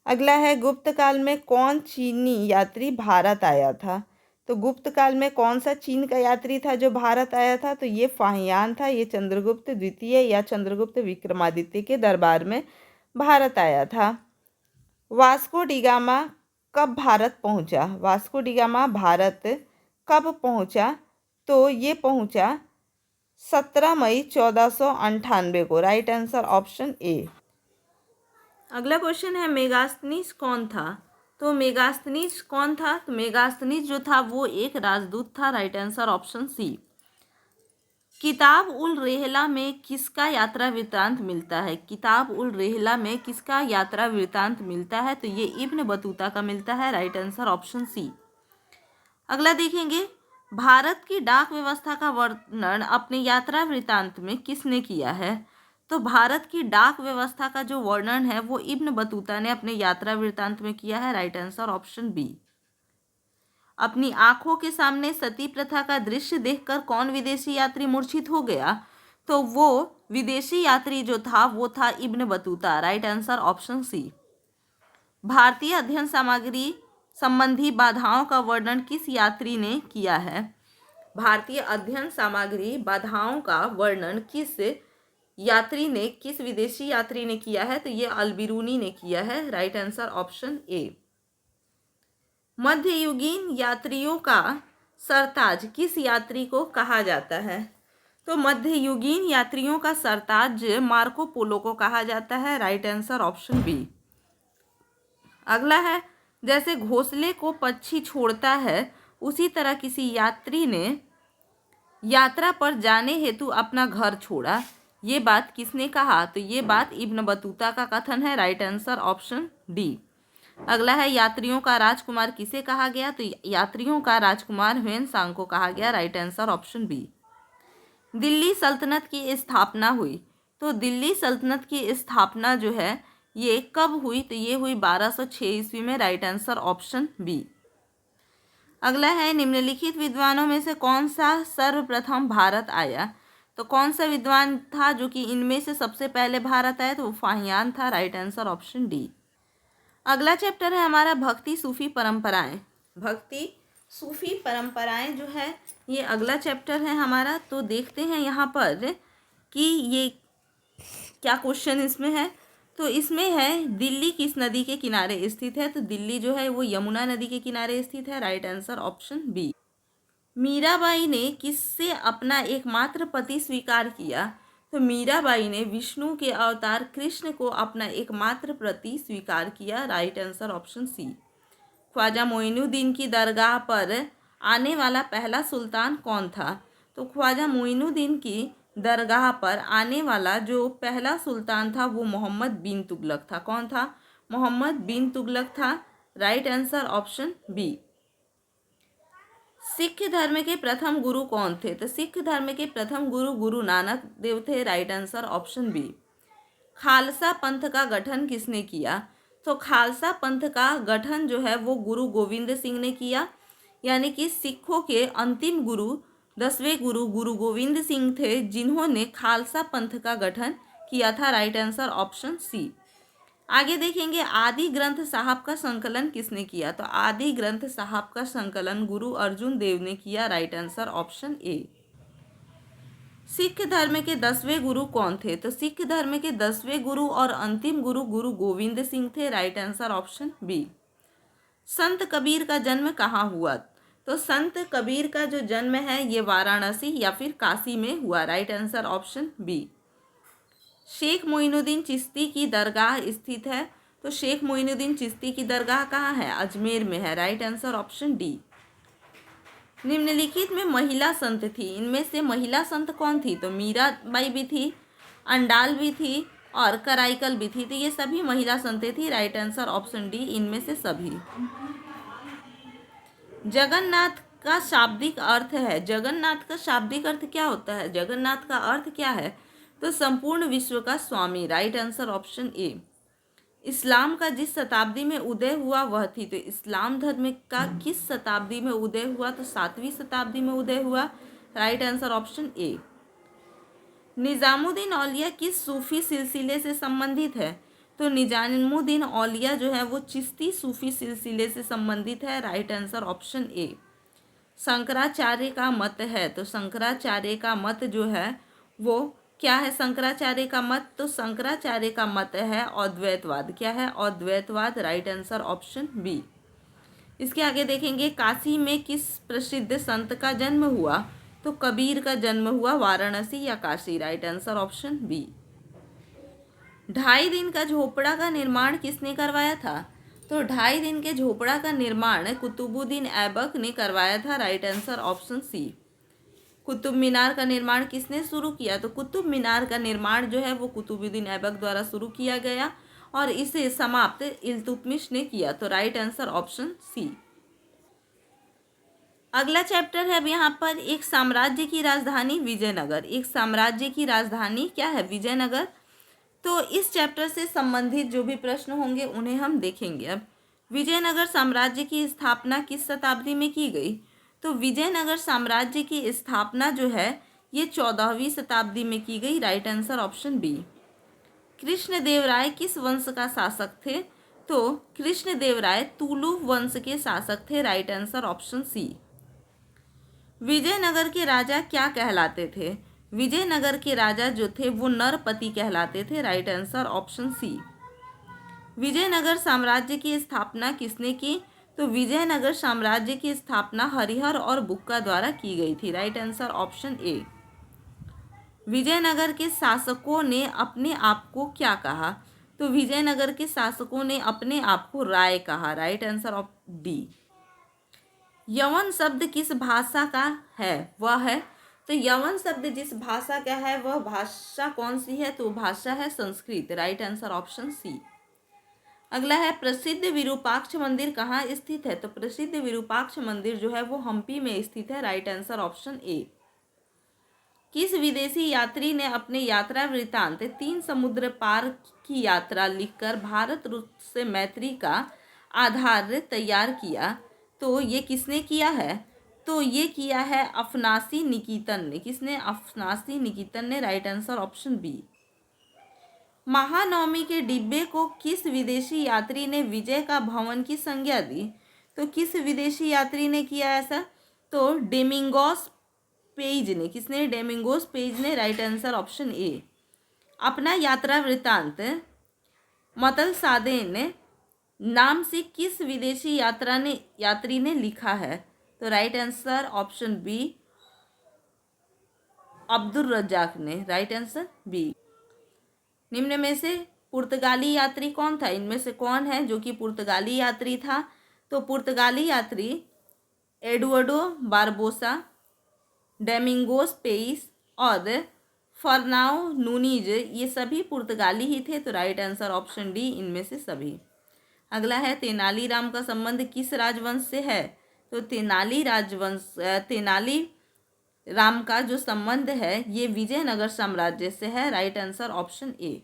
अगला है गुप्त काल में कौन चीनी यात्री भारत आया था? तो गुप्त काल में कौन सा चीन का यात्री था जो भारत आया था? तो ये फाहियान था। ये चंद्रगुप्त द्वितीय या चंद्रगुप्त विक्रमादित्य के दरबार में भारत आया था। वास्को डिगामा कब भारत पहुंचा? वास्को डिगामा भारत कब पहुंचा? तो ये पहुंचा 17 मई 1498 को। Right answer option A. अगला क्वेश्चन है मेगास्थनीज कौन था? तो मेगास्थनीज कौन था? तो मेगास्थनीज जो था वो एक राजदूत था। Right answer option C. किताब उल रेहला में किसका यात्रा वृत्तांत मिलता है? किताब उल रेहला में किसका यात्रा वृत्तांत मिलता है? तो ये इब्न बतूता का मिलता है। Right answer option C. अगला देखेंगे भारत की डाक व्यवस्था का वर्णन अपने यात्रा वृत्तांत में किसने किया है? तो भारत की डाक व्यवस्था का जो वर्णन है वो इब्न बतूता ने अपने यात्रा वृत्तांत में किया है। Right answer option B. अपनी आंखों के सामने सती प्रथा का दृश्य देखकर कौन विदेशी यात्री मूर्छित हो गया? तो वो विदेशी यात्री जो था वो था Ibn Battuta. Right answer option C. भारतीय अध्ययन सामग्री संबंधी बाधाओं का वर्णन किस यात्री ने किया है? भारतीय अध्ययन सामग्री बाधाओं का वर्णन किस यात्री ने, किस विदेशी यात्री ने किया है? तो ये अल बिरूनी ने किया है। राइट आंसर ऑप्शन ए। मध्ययुगीन यात्रियों का सरताज किस यात्री को कहा जाता है? तो मध्ययुगीन यात्रियों का सरताज मार्को पोलो को कहा जाता है। Right answer option B. अगला है जैसे घोंसले को पक्षी छोड़ता है उसी तरह किसी यात्री ने यात्रा पर जाने हेतु अपना घर छोड़ा। ये बात किसने कहा? तो ये बात इब्न बतूता का कथन है। Right answer option D. अगला है यात्रियों का राजकुमार किसे कहा गया? तो यात्रियों का राजकुमार ह्वेन-सांग को कहा गया। Right answer option B. Delhi सल्तनत की स्थापना हुई। तो दिल्ली सल्तनत की स्थापना जो है ये कब हुई? तो ये हुई 1206 ईस्वी में। Right answer option B. अगला है, निम्नलिखित विद्वानों में से कौन सा सर्वप्रथम भारत आया? तो कौन सा विद्वान था जो कि इनमें से सबसे पहले भारत आया? तो वो फाहियान था। Right answer option D. अगला चैप्टर है हमारा भक्ति सूफी परंपराएं। भक्ति सूफी परंपराएं जो है ये अगला चैप्टर है हमारा। तो देखते हैं यहाँ पर कि ये क्या क्वेश्चन इसमें है। तो इसमें है, दिल्ली किस नदी के किनारे स्थित है? तो दिल्ली जो है वो यमुना नदी के किनारे स्थित है। Right answer option B. Mirabai ने किससे अपना एकमात्र पति स्वीकार किया? तो मीराबाई ने विष्णु के अवतार कृष्ण को अपना एकमात्र पति स्वीकार किया। Right answer option C. Khwaja Moinuddin की दरगाह पर आने वाला पहला सुल्तान कौन था? तो ख्वाजा मोइनुद्दीन की दरगाह पर आने वाला जो पहला सुल्तान था वो मोहम्मद बिन तुगलक था। कौन था? मोहम्मद बिन तुगलक था। Right answer option B. Sikh धर्म के प्रथम गुरु कौन थे? तो सिख धर्म के प्रथम गुरु गुरु नानक देव थे। Right answer option B. Khalsa Panth का गठन किसने किया? तो खालसा पंथ का गठन जो है वो गुरु गोविंद सिंह ने किया। यानी कि सिखों के अंतिम गुरु, 10वें गुरु गुरु गोविंद सिंह थे जिन्होंने खालसा पंथ का गठन किया था। Right answer option C. आगे देखेंगे, आदि ग्रंथ साहब का संकलन किसने किया? तो आदि ग्रंथ साहब का संकलन गुरु अर्जुन देव ने किया। राइट आंसर ऑप्शन ए। सिख धर्म के 10वें गुरु कौन थे? तो सिख धर्म के 10वें गुरु और अंतिम गुरु गुरु गोविंद सिंह थे। Right answer option B. Sant Kabir का जन्म कहाँ हुआ? तो संत कबीर का जो जन्म है ये वाराणसी या फिर काशी में हुआ। Right answer option B. Sheikh Moinuddin Chishti की दरगाह स्थित है। तो शेख मोइनुद्दीन चिश्ती की दरगाह कहाँ है? अजमेर में है। Right answer option D. निम्नलिखित में महिला संत थी, इनमें से महिला संत कौन थी? तो मीराबाई भी थी, अंडाल भी थी और कराईकल भी थी। तो ये सभी महिला संतें थी। राइट आंसर ऑप्शन डी, इनमें से सभी। जगन्नाथ का शाब्दिक अर्थ है, जगन्नाथ का शाब्दिक अर्थ क्या होता है? जगन्नाथ का अर्थ क्या है? तो संपूर्ण विश्व का स्वामी। Right answer option A. इस्लाम का जिस शताब्दी में उदय हुआ वह थी। तो इस्लाम धर्म का किस शताब्दी में उदय हुआ? तो 7वीं शताब्दी में उदय हुआ। Right answer option A. Nizamuddin Auliya किस सूफी सिलसिले से संबंधित है? तो निजामुद्दीन औलिया जो है वो चिश्ती सूफी सिलसिले से संबंधित है। राइट आंसर ऑप्शन ए। शंकराचार्य का मत है, तो शंकराचार्य का मत जो है वो क्या है? शंकराचार्य का मत, तो शंकराचार्य का मत है अद्वैतवाद। क्या है? अद्वैतवाद। Right answer option B. इसके आगे देखेंगे, काशी में किस प्रसिद्ध संत का जन्म हुआ? तो कबीर का जन्म हुआ वाराणसी या Kashi. Right answer option B. 2.5 दिन का झोपड़ा का निर्माण किसने करवाया था? तो 2.5 दिन के झोपड़ा का निर्माण कुतुबुद्दीन ऐबक ने करवाया था। Right answer option C. Qutub Minar का निर्माण किसने शुरू किया? तो कुतुब मीनार का निर्माण जो है वो कुतुबुद्दीन ऐबक द्वारा शुरू किया गया और इसे समाप्त इल्तुतमिश ने किया। तो राइट आंसर ऑप्शन सी। अगला चैप्टर है अब यहाँ पर, एक साम्राज्य की राजधानी विजयनगर। एक साम्राज्य की राजधानी क्या है? विजयनगर। तो इस चैप्टर से संबंधित जो भी प्रश्न होंगे उन्हें हम देखेंगे। अब विजयनगर साम्राज्य की स्थापना किस शताब्दी में की गई? तो विजयनगर साम्राज्य की स्थापना जो है ये 14वीं शताब्दी में की गई। Right answer option B. Krishnadevaraya किस वंश का शासक थे? तो कृष्णदेवराय तुलु वंश के शासक थे। Right answer option C. Vijayanagara के राजा क्या कहलाते थे? विजयनगर के राजा जो थे वो नरपति कहलाते थे। Right answer option C. Vijayanagara साम्राज्य की स्थापना किसने की? तो विजयनगर साम्राज्य की स्थापना हरिहर और बुक्का द्वारा की गई थी। Right answer option A. Vijayanagara के शासकों ने अपने आप को क्या कहा? तो विजयनगर के शासकों ने अपने आप को राय कहा। Right answer of D. यवन शब्द किस भाषा का है? वह है, तो यवन शब्द जिस भाषा का है वह भाषा कौन सी है? तो भाषा है Sanskrit. Right answer option C. अगला है, प्रसिद्ध विरूपाक्ष मंदिर कहाँ स्थित है? तो प्रसिद्ध विरूपाक्ष मंदिर जो है वो हम्पी में स्थित है। राइट आंसर ऑप्शन ए। किस विदेशी यात्री ने अपने यात्रा वृत्तांत 3 समुद्र पार की यात्रा लिखकर भारत रूस से मैत्री का आधार तैयार किया? तो ये किसने किया है? तो ये किया है अफनासी निकितन ने। किसने? अफनासी निकितन ने। Right answer option B. Mahanavami के डिब्बे को किस विदेशी यात्री ने विजय का भवन की संज्ञा दी? तो किस विदेशी यात्री ने किया ऐसा? तो डेमिंगोस पेज ने। किसने? डेमिंगोस पेज ने। राइट आंसर ऑप्शन ए। अपना यात्रा वृत्तांत मतलसादेन नाम से किस विदेशी यात्री ने लिखा है? तो right answer option B, Abdul Razzaq ने। Right answer B. निम्न में से पुर्तगाली यात्री कौन था? इनमें से कौन है जो कि पुर्तगाली यात्री था? तो पुर्तगाली यात्री एडवर्डो बारबोसा, डेमिंगोस पेइस और फर्नाओ नूनीज, ये सभी पुर्तगाली ही थे। तो राइट आंसर ऑप्शन डी, इनमें से सभी। अगला है तेनालीराम का संबंध किस राजवंश से है? तो तेनाली राम का जो संबंध है ये विजयनगर साम्राज्य से है। Right answer option A.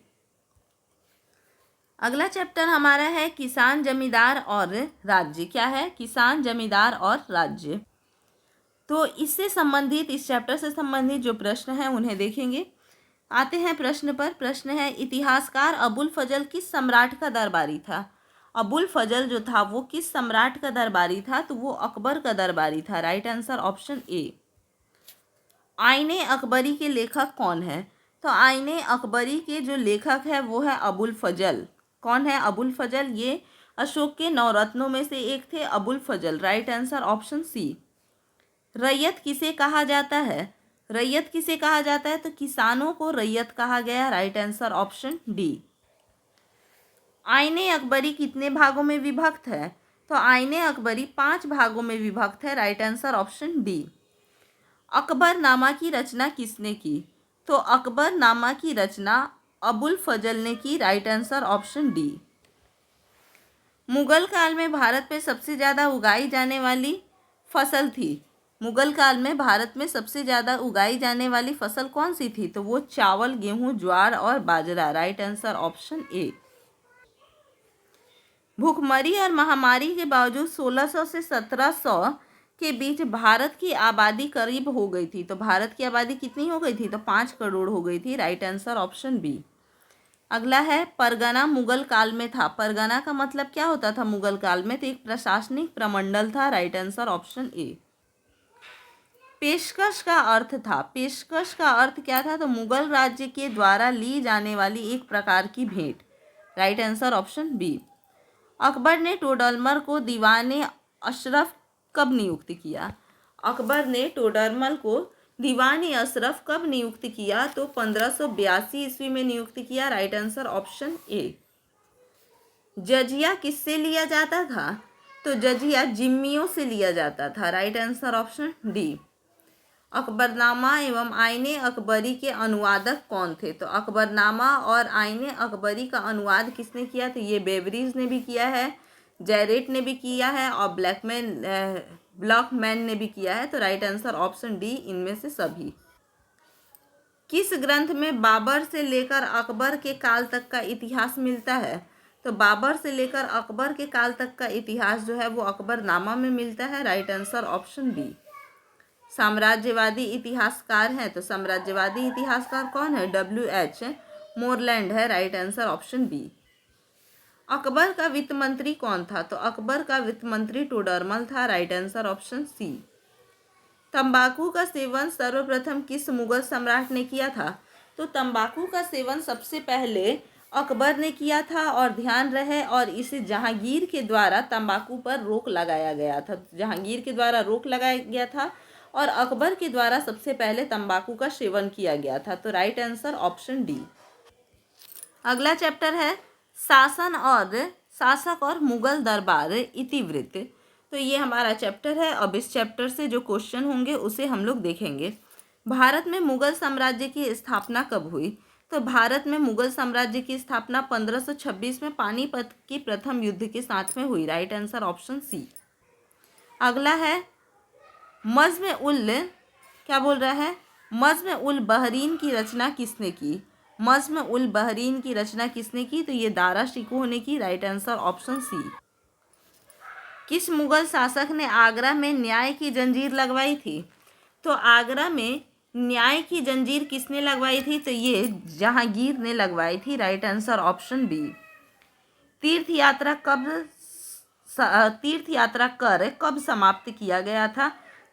अगला चैप्टर हमारा है किसान जमींदार और राज्य। क्या है? किसान जमींदार और राज्य। तो इससे संबंधित, इस चैप्टर से संबंधित जो प्रश्न हैं उन्हें देखेंगे। आते हैं प्रश्न पर। प्रश्न है इतिहासकार अबुल फजल किस सम्राट का दरबारी था? अबुल फजल जो था वो किस सम्राट का दरबारी था? तो वो अकबर का दरबारी था। राइट आंसर ऑप्शन ए। आईने अकबरी के लेखक कौन है? तो आईने अकबरी के जो लेखक है वो है अबुल फजल। कौन है अबुल फजल? ये अशोक के नवरत्नों में से एक थे Abul Fazal. Right answer option C. रैयत किसे कहा जाता है? रैयत किसे कहा जाता है? तो किसानों को रैयत कहा गया। Right answer option D. आईने अकबरी कितने भागों में विभक्त है? तो आईने अकबरी 5 भागों में विभक्त है। Right answer option D. Akbarnama की रचना किसने की? तो अकबरनामा की रचना अबुल फजल ने की। Right answer option D. Mughal काल में भारत में सबसे ज़्यादा उगाई जाने वाली फसल थी? मुगल काल में भारत में सबसे ज़्यादा उगाई जाने वाली फसल कौन सी थी? तो वो चावल, गेहूं, ज्वार और बाजरा। Right answer option A. भूखमरी और महामारी के बावजूद 1600 से 1700 के बीच भारत की आबादी करीब हो गई थी। तो भारत की आबादी कितनी हो गई थी? तो 5 करोड़ हो गई थी। Right answer option B. अगला है परगना मुगल काल में था। परगना का मतलब क्या होता था मुगल काल में? तो एक प्रशासनिक प्रमंडल था। राइट आंसर ऑप्शन ए। पेशकश का अर्थ था। पेशकश का अर्थ क्या था? तो मुगल राज्य के द्वारा ली जाने वाली एक प्रकार की भेंट। Right answer option B. Akbar ने टोडरमल को दीवाने अशरफ कब नियुक्त किया? अकबर ने टोडरमल को दीवाने अशरफ कब नियुक्त किया? तो 1582 ईस्वी में नियुक्त किया। Right answer option A. जजिया किससे लिया जाता था? तो जजिया जिम्मियों से लिया जाता था। Right answer option D. Akbarnama एवं आईने अकबरी के अनुवादक कौन थे? तो अकबरनामा और आईने अकबरी का अनुवाद किसने किया? तो ये बेवरीज ने भी किया है, जैरेट ने भी किया है और ब्लॉकमैन ने भी किया है। तो राइट आंसर ऑप्शन डी, इनमें से सभी। किस ग्रंथ में बाबर से लेकर अकबर के काल तक का इतिहास मिलता है? तो बाबर से लेकर अकबर के काल तक का इतिहास जो है वो अकबरनामा में मिलता है। राइट आंसर ऑप्शन बी। साम्राज्यवादी इतिहासकार हैं, तो साम्राज्यवादी इतिहासकार कौन है? WH मोरलैंड है। Right answer option B. Akbar का वित्त मंत्री कौन था? तो अकबर का वित्त मंत्री टोडरमल था। Right answer option C. तंबाकू का सेवन सर्वप्रथम किस मुगल सम्राट ने किया था? तो तंबाकू का सेवन सबसे पहले अकबर ने किया था और ध्यान रहे और इसे जहांगीर के द्वारा तंबाकू पर रोक लगाया गया था। जहांगीर के द्वारा रोक लगाया गया था और अकबर के द्वारा सबसे पहले तंबाकू का सेवन किया गया था। तो राइट आंसर ऑप्शन डी। अगला चैप्टर है शासक और मुगल दरबार इतिवृत्त। तो ये हमारा चैप्टर है। अब इस चैप्टर से जो क्वेश्चन होंगे उसे हम लोग देखेंगे। भारत में मुगल साम्राज्य की स्थापना कब हुई? तो भारत में मुगल साम्राज्य की स्थापना 1526 में पानीपत की प्रथम युद्ध के साथ में हुई। Right answer option C. अगला है क्या बोल रहा है? मज्म उल बहरीन की रचना किसने की? मज्म उल बहरीन की रचना किसने की? तो ये दारा शिकोह ने की। Right answer option C. किस मुगल शासक ने आगरा में न्याय की जंजीर लगवाई थी? तो आगरा में न्याय की जंजीर किसने लगवाई थी? तो ये जहांगीर ने लगवाई थी। Right answer option B. तीर्थ यात्रा कर कब समाप्त किया गया था?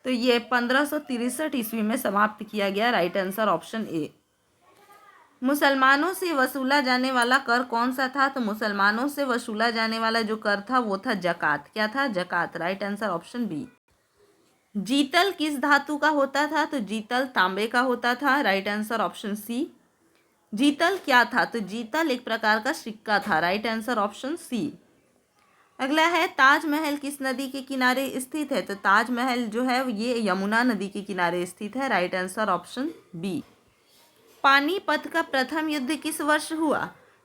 तो ये 1563 ईस्वी में समाप्त किया गया। राइट आंसर ऑप्शन ए। मुसलमानों से वसूला जाने वाला कर कौन सा था? तो मुसलमानों से वसूला जाने वाला जो कर था वो था जकात। क्या था? जकात। Right answer option B. जीतल किस धातु का होता था? तो जीतल तांबे का होता था। Right answer option C. जीतल क्या था? तो जीतल एक प्रकार का सिक्का था। Right answer option C. अगला है ताजमहल किस नदी के किनारे स्थित है? तो ताजमहल जो है ये यमुना नदी के किनारे स्थित है। Right answer option B. Panipat का प्रथम युद्ध किस वर्ष हुआ?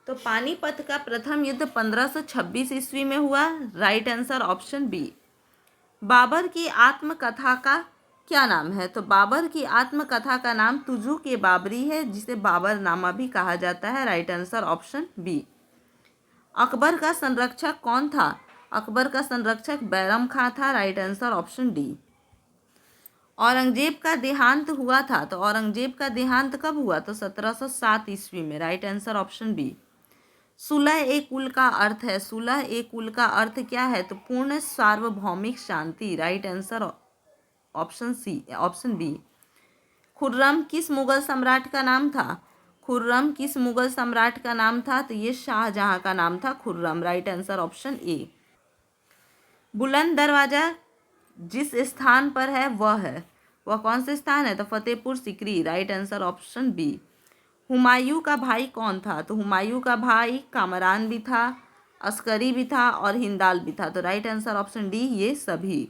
तो पानीपत का प्रथम युद्ध 1526 ईस्वी में हुआ। Right answer option B. Babar की आत्मकथा का क्या नाम है? तो बाबर की आत्मकथा का नाम तुजूक ए बाबरी है, जिसे बाबरनामा भी कहा जाता है। Right answer option B. Akbar का संरक्षक कौन था? अकबर का संरक्षक बैरम खां था। Right answer option D. Aurangzeb का देहांत हुआ था? तो औरंगजेब का देहांत कब हुआ? तो 1707 ईस्वी में। Right answer option B. सुलह ए कुल का अर्थ है? सुलह ए कुल का अर्थ क्या है? तो पूर्ण सार्वभौमिक शांति। Right answer option C, option B. Khurram किस मुगल सम्राट का नाम था? खुर्रम किस मुगल सम्राट का नाम था? तो ये शाहजहां का नाम था खुर्रम। राइट आंसर ऑप्शन ए। बुलंद दरवाजा जिस स्थान पर है वह कौन से स्थान है? तो Fatehpur Sikri. Right answer option B. Humayun का भाई कौन था? तो हुमायूं का भाई कामरान भी था, अस्करी भी था और हिंदाल भी था। तो राइट आंसर ऑप्शन डी ये सभी।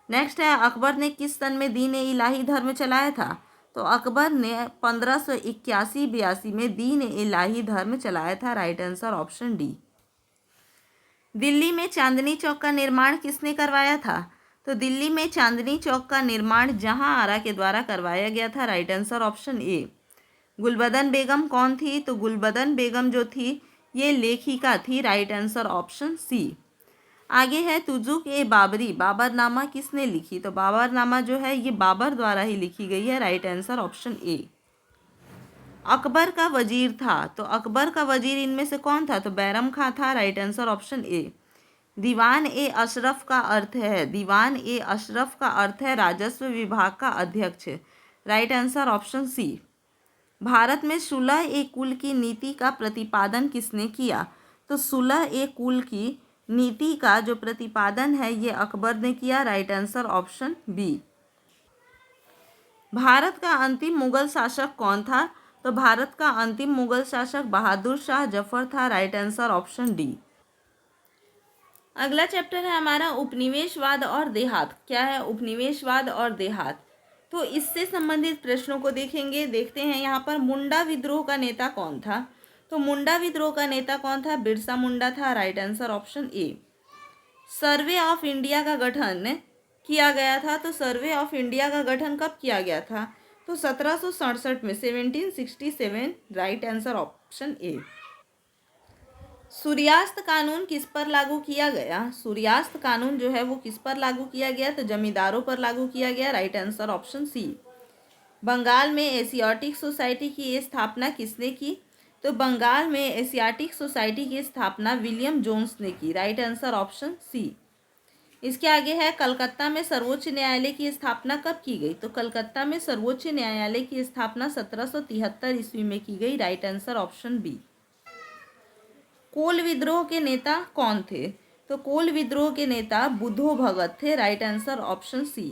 नेक्स्ट है अकबर ने किस सन में दीन ए इलाही धर्म चलाया था? तो अकबर ने 1581-82 में दीन ए इलाही धर्म चलाया था। Right answer option D. Delhi में चांदनी चौक का निर्माण किसने करवाया था? तो दिल्ली में चांदनी चौक का निर्माण जहांआरा के द्वारा करवाया गया था। Right answer option A. Gulbadan Begum कौन थी? तो गुलबदन बेगम जो थी ये लेखिका थी। Right answer option C. आगे है तुजुक ए बाबरी, बाबरनामा किसने लिखी? तो बाबरनामा जो है ये बाबर द्वारा ही लिखी गई है। राइट आंसर ऑप्शन ए। अकबर का वजीर था? तो अकबर का वजीर इनमें से कौन था? तो बैरम खां था। Right answer option A. दीवान ए अशरफ का अर्थ है? दीवान ए अशरफ का अर्थ है राजस्व विभाग का अध्यक्ष। Right answer option C. Bharat में सुलह ए कुल की नीति का प्रतिपादन किसने किया? तो सुलह ए कुल की नीति का जो प्रतिपादन है ये अकबर ने किया। Right answer option B. Bharat का अंतिम मुगल शासक कौन था? तो भारत का अंतिम मुगल शासक बहादुर शाह जफर था। Right answer option D. अगला चैप्टर है हमारा उपनिवेशवाद और देहात। क्या है उपनिवेशवाद और देहात? तो इससे संबंधित प्रश्नों को देखेंगे। देखते हैं यहाँ पर मुंडा विद्रोह का नेता कौन था? तो मुंडा विद्रोह का नेता कौन था? बिरसा मुंडा था। Right answer option A. Survey of India का गठन किया गया था? तो सर्वे ऑफ इंडिया का गठन कब किया गया था? तो 1767 में, 1767। राइट आंसर ऑप्शन ए। सूर्यास्त कानून किस पर लागू किया गया? सूर्यास्त कानून जो है वो किस पर लागू किया गया? तो जमींदारों पर लागू किया गया। Right answer option C. Bengal में एशियाटिक सोसाइटी की स्थापना किसने की? तो बंगाल में एशियाटिक सोसाइटी की स्थापना विलियम जोन्स ने की। Right answer option C. इसके आगे है कलकत्ता में सर्वोच्च न्यायालय की स्थापना कब की गई? तो कलकत्ता में सर्वोच्च न्यायालय की स्थापना 1773 ईस्वी में की गई। Right answer option B. Kol विद्रोह के नेता कौन थे? तो कोल विद्रोह के नेता बुद्धो भगत थे। Right answer option C.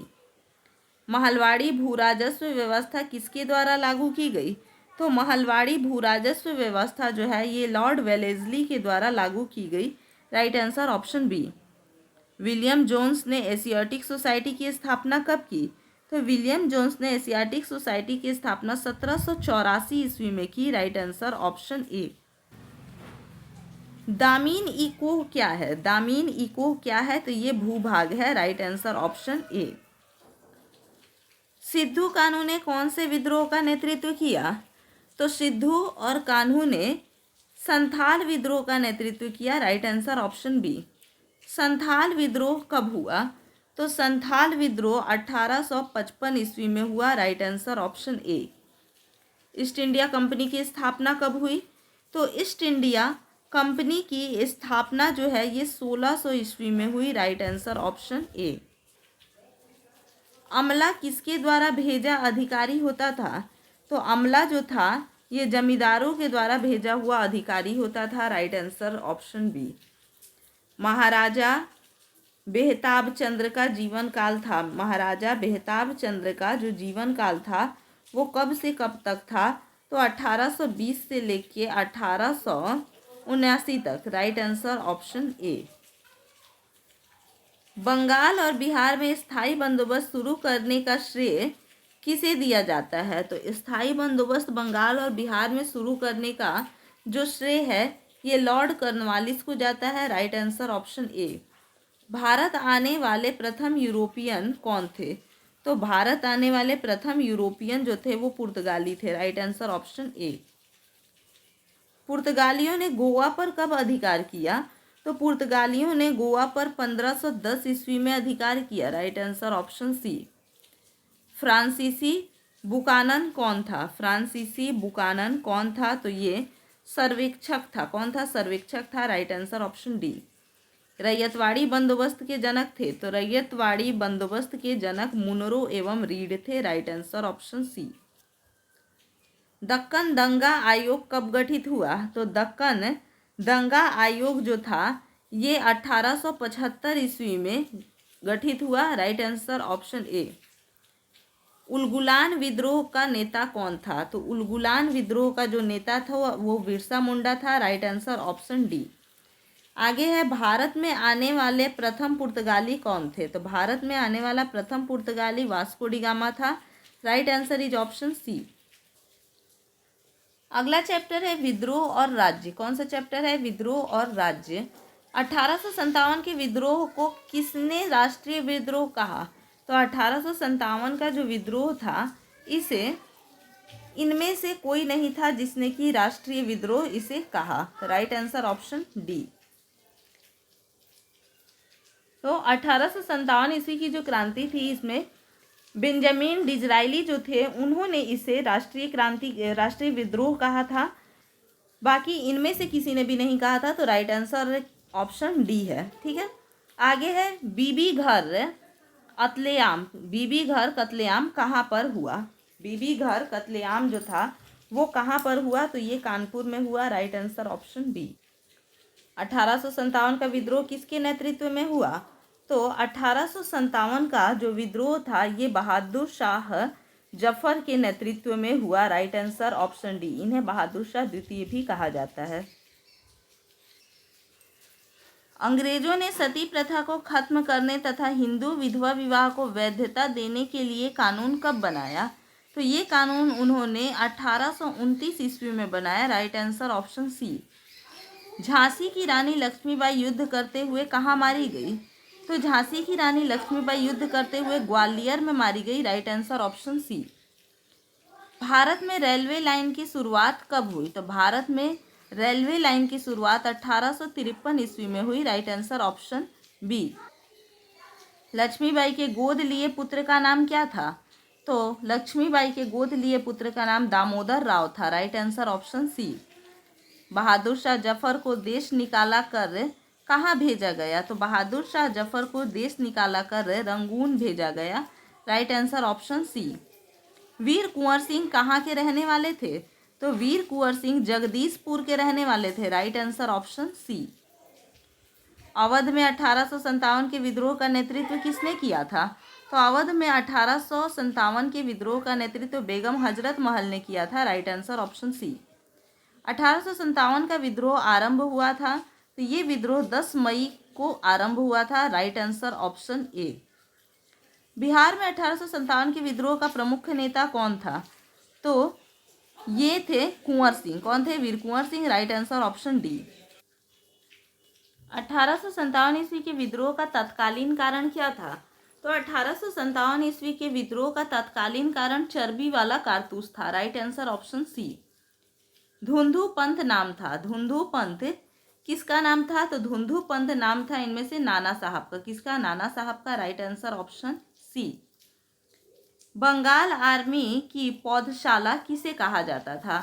Mahalwari भू राजस्व व्यवस्था किसके द्वारा लागू की गई? तो महलवाड़ी भू राजस्व व्यवस्था जो है ये लॉर्ड वेलेस्ली के द्वारा लागू की गई। Right answer option B. William Jones ने एशियाटिक सोसाइटी की स्थापना कब की? तो विलियम जोन्स ने एशियाटिक सोसाइटी की स्थापना 1784 ईस्वी में की। Right answer option A. दामीन ई कोह क्या है? दामीन ई कोह क्या है? तो ये भूभाग है। राइट आंसर ऑप्शन ए। सिद्धू कान्हू ने कौन से विद्रोह का नेतृत्व किया? तो सिद्धू और कान्हू ने संथाल विद्रोह का नेतृत्व किया। Right answer option B. Santhal विद्रोह कब हुआ? तो संथाल विद्रोह 1855 ईस्वी में हुआ। राइट आंसर ऑप्शन ए। ईस्ट इंडिया कंपनी की स्थापना कब हुई? तो ईस्ट इंडिया कंपनी की स्थापना जो है ये 1600 ईस्वी में हुई। राइट आंसर ऑप्शन ए। अमला किसके द्वारा भेजा अधिकारी होता था? तो अमला जो था ये जमींदारों के द्वारा भेजा हुआ अधिकारी होता था। Right answer option B. Maharaja Behtab Chandra का जीवन काल था। महाराजा बेहताब चंद्र का जो जीवन काल था वो कब से कब तक था? तो 1820 से लेके 1879 तक। Right answer option A. Bengal और बिहार में स्थायी बंदोबस्त शुरू करने का श्रेय किसे दिया जाता है? तो स्थायी बंदोबस्त बंगाल और बिहार में शुरू करने का जो श्रेय है ये लॉर्ड कॉर्नवालिस को जाता है। राइट आंसर ऑप्शन ए। भारत आने वाले प्रथम यूरोपियन कौन थे? तो भारत आने वाले प्रथम यूरोपियन जो थे वो पुर्तगाली थे। राइट आंसर ऑप्शन ए। पुर्तगालियों ने गोवा पर कब अधिकार किया? तो पुर्तगालियों ने गोवा पर 1510 ईस्वी में अधिकार किया। Right answer option C. फ्रांसीसी बुकानन कौन था? फ्रांसीसी बुकानन कौन था? तो ये सर्वेक्षक था। कौन था? सर्वेक्षक था। Right answer option D. Ryotwari बंदोबस्त के जनक थे? तो रैयतवाड़ी बंदोबस्त के जनक मुनरो एवं रीड थे। Right answer option C. Deccan दंगा आयोग कब गठित हुआ? तो दक्कन दंगा आयोग जो था ये 1875 ईस्वी में गठित हुआ। राइट आंसर ऑप्शन ए। उलगुलान विद्रोह का नेता कौन था? तो उलगुलान विद्रोह का जो नेता था वो बिरसा मुंडा था। Right answer option D. आगे है भारत में आने वाले प्रथम पुर्तगाली कौन थे? तो भारत में आने वाला प्रथम पुर्तगाली वास्को डी गामा था। Right answer is option C. अगला चैप्टर है विद्रोह और राज्य। कौन सा चैप्टर है? विद्रोह और राज्य। 1857 के विद्रोह को किसने राष्ट्रीय विद्रोह कहा? तो 1857 का जो विद्रोह था इसे इनमें से कोई नहीं था जिसने कि राष्ट्रीय विद्रोह इसे कहा। Right answer option D. तो 1857 ईस्वी की जो क्रांति थी इसमें बेंजामिन डिज़रायली जो थे उन्होंने इसे राष्ट्रीय विद्रोह कहा था। बाकी इनमें से किसी ने भी नहीं कहा था। तो राइट आंसर ऑप्शन डी है। ठीक है। आगे है बीबी घर कत्लेआम। बीबी घर कत्लेआम कहाँ पर हुआ? बीबी घर कत्लेआम जो था वो कहाँ पर हुआ? तो ये कानपुर में हुआ। Right answer option B. 1857 का विद्रोह किसके नेतृत्व में हुआ? तो 1857 का जो विद्रोह था ये बहादुर शाह जफर के नेतृत्व में हुआ। Right answer option D. इन्हें बहादुर शाह द्वितीय भी कहा जाता है। अंग्रेजों ने सती प्रथा को खत्म करने तथा हिंदू विधवा विवाह को वैधता देने के लिए कानून कब बनाया? तो ये कानून उन्होंने 1829 ईस्वी में बनाया। Right answer option C. Jhansi की रानी लक्ष्मीबाई युद्ध करते हुए कहाँ मारी गई? तो झांसी की रानी लक्ष्मीबाई युद्ध करते हुए ग्वालियर में मारी गई। Right answer option C. Bharat में रेलवे लाइन की शुरुआत कब हुई? तो भारत में रेलवे लाइन की शुरुआत 1853 ईस्वी में हुई। Right answer option B. Lakshmibai के गोद लिए पुत्र का नाम क्या था? तो लक्ष्मीबाई के गोद लिए पुत्र का नाम दामोदर राव था। Right answer option C. Bahadur Shah Zafar को देश निकाला कर कहाँ भेजा गया? तो बहादुर शाह जफर को देश निकाला कर रंगून भेजा गया। Right answer option C. Veer Kunwar Singh कहाँ के रहने वाले थे? तो वीर कुंवर सिंह जगदीशपुर के रहने वाले थे। Right answer option C. Awadh में 1857 के विद्रोह का नेतृत्व किसने किया था? तो अवध में 1857 के विद्रोह का नेतृत्व बेगम हजरत महल ने किया था। राइट आंसर ऑप्शन सी। 1857 का विद्रोह आरंभ हुआ था। तो ये विद्रोह 10 मई को आरंभ हुआ था। राइट आंसर ऑप्शन ए। बिहार में 1857 के विद्रोह का प्रमुख नेता कौन था? तो ये थे कुंवर सिंह। कौन थे? Veer Kunwar Singh. Right answer option D. 1857 ईस्वी के विद्रोह का तत्कालीन कारण क्या था? तो 1857 ईस्वी के विद्रोह का तत्कालीन कारण चर्बी वाला कारतूस था। Right answer option C. Dhundhu Pant नाम था। धुंधु पंत किसका नाम था? तो धुंधु पंत नाम था इनमें से नाना साहब का। किसका? नाना साहब का। Right answer option C. Bengal army की पौधशाला किसे कहा जाता था?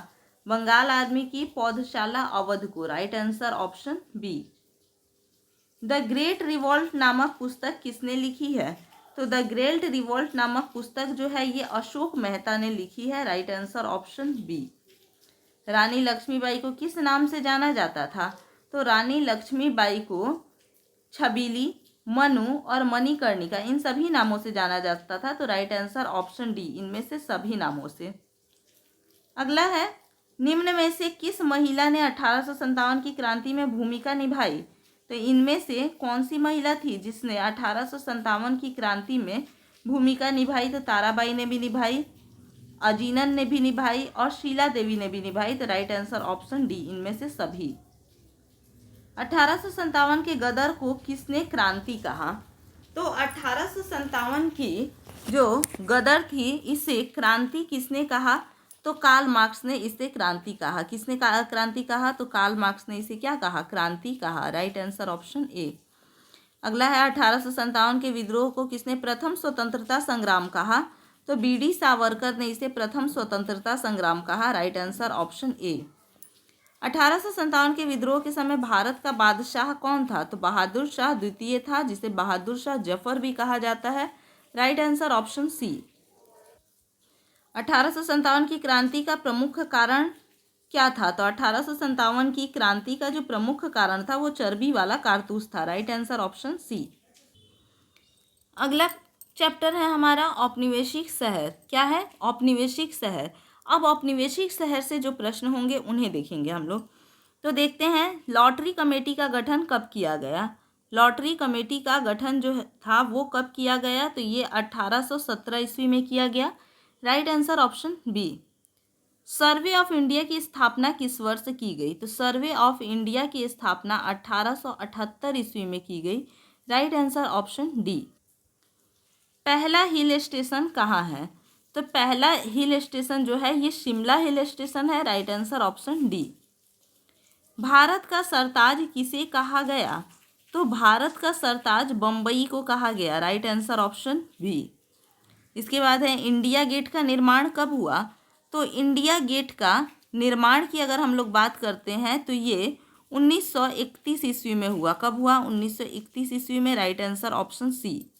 बंगाल आर्मी की पौधशाला अवध को। Right answer option B. The great revolt नामक पुस्तक किसने लिखी है? तो द ग्रेट रिवॉल्ट नामक पुस्तक जो है ये अशोक मेहता ने लिखी है। Right answer option B. Rani Lakshmibai को किस नाम से जाना जाता था? तो रानी लक्ष्मीबाई को छबीली, मनु और मणिकर्णिका इन सभी नामों से जाना जाता था। तो राइट आंसर ऑप्शन डी, इनमें से सभी नामों से। अगला है, निम्न में से किस महिला ने 1857 की क्रांति में भूमिका निभाई? तो इनमें से कौन सी महिला थी जिसने 1857 की क्रांति में भूमिका निभाई? तो ताराबाई ने भी निभाई, अजीनन ने भी निभाई और शीला देवी ने भी निभाई। तो राइट आंसर ऑप्शन डी, इनमें से सभी। 1857 के गदर को किसने क्रांति कहा? तो 1857 की जो गदर थी इसे क्रांति किसने कहा? तो कार्ल मार्क्स ने इसे क्रांति कहा। किसने क्रांति कहा? तो कार्ल मार्क्स ने इसे क्या कहा? क्रांति कहा। Right answer option A. अगला है, 1857 के विद्रोह को किसने प्रथम स्वतंत्रता संग्राम कहा? तो बीडी सावरकर ने इसे प्रथम स्वतंत्रता संग्राम कहा। राइट आंसर ऑप्शन ए। 1857 के विद्रोह के समय भारत का बादशाह कौन था? तो बहादुर शाह द्वितीय था, जिसे बहादुर शाह जफर भी कहा जाता है। राइट आंसर ऑप्शन सी। 1857 की क्रांति का प्रमुख कारण क्या था? तो 1857 की क्रांति का जो प्रमुख कारण था वो चर्बी वाला कारतूस था। Right answer option C. अगला चैप्टर है हमारा औपनिवेशिक शहर। क्या है? औपनिवेशिक शहर। अब औपनिवेशिक शहर से जो प्रश्न होंगे उन्हें देखेंगे हम लोग। तो देखते हैं, लॉटरी कमेटी का गठन कब किया गया? लॉटरी कमेटी का गठन जो था वो कब किया गया? तो ये 1817 ईस्वी में किया गया। Right answer option B. Survey of India की स्थापना किस वर्ष की गई? तो सर्वे ऑफ इंडिया की स्थापना 1878 ईस्वी में की गई। Right answer option D. पहला हिल स्टेशन कहाँ है? तो पहला हिल स्टेशन जो है ये शिमला हिल स्टेशन है। Right answer option D. Bharat का सरताज किसे कहा गया? तो भारत का सरताज बम्बई को कहा गया। Right answer option B. इसके बाद है, इंडिया गेट का निर्माण कब हुआ? तो इंडिया गेट का निर्माण की अगर हम लोग बात करते हैं तो ये 1931 ईस्वी में हुआ। कब हुआ? 1931 ईस्वी में। Right answer option C.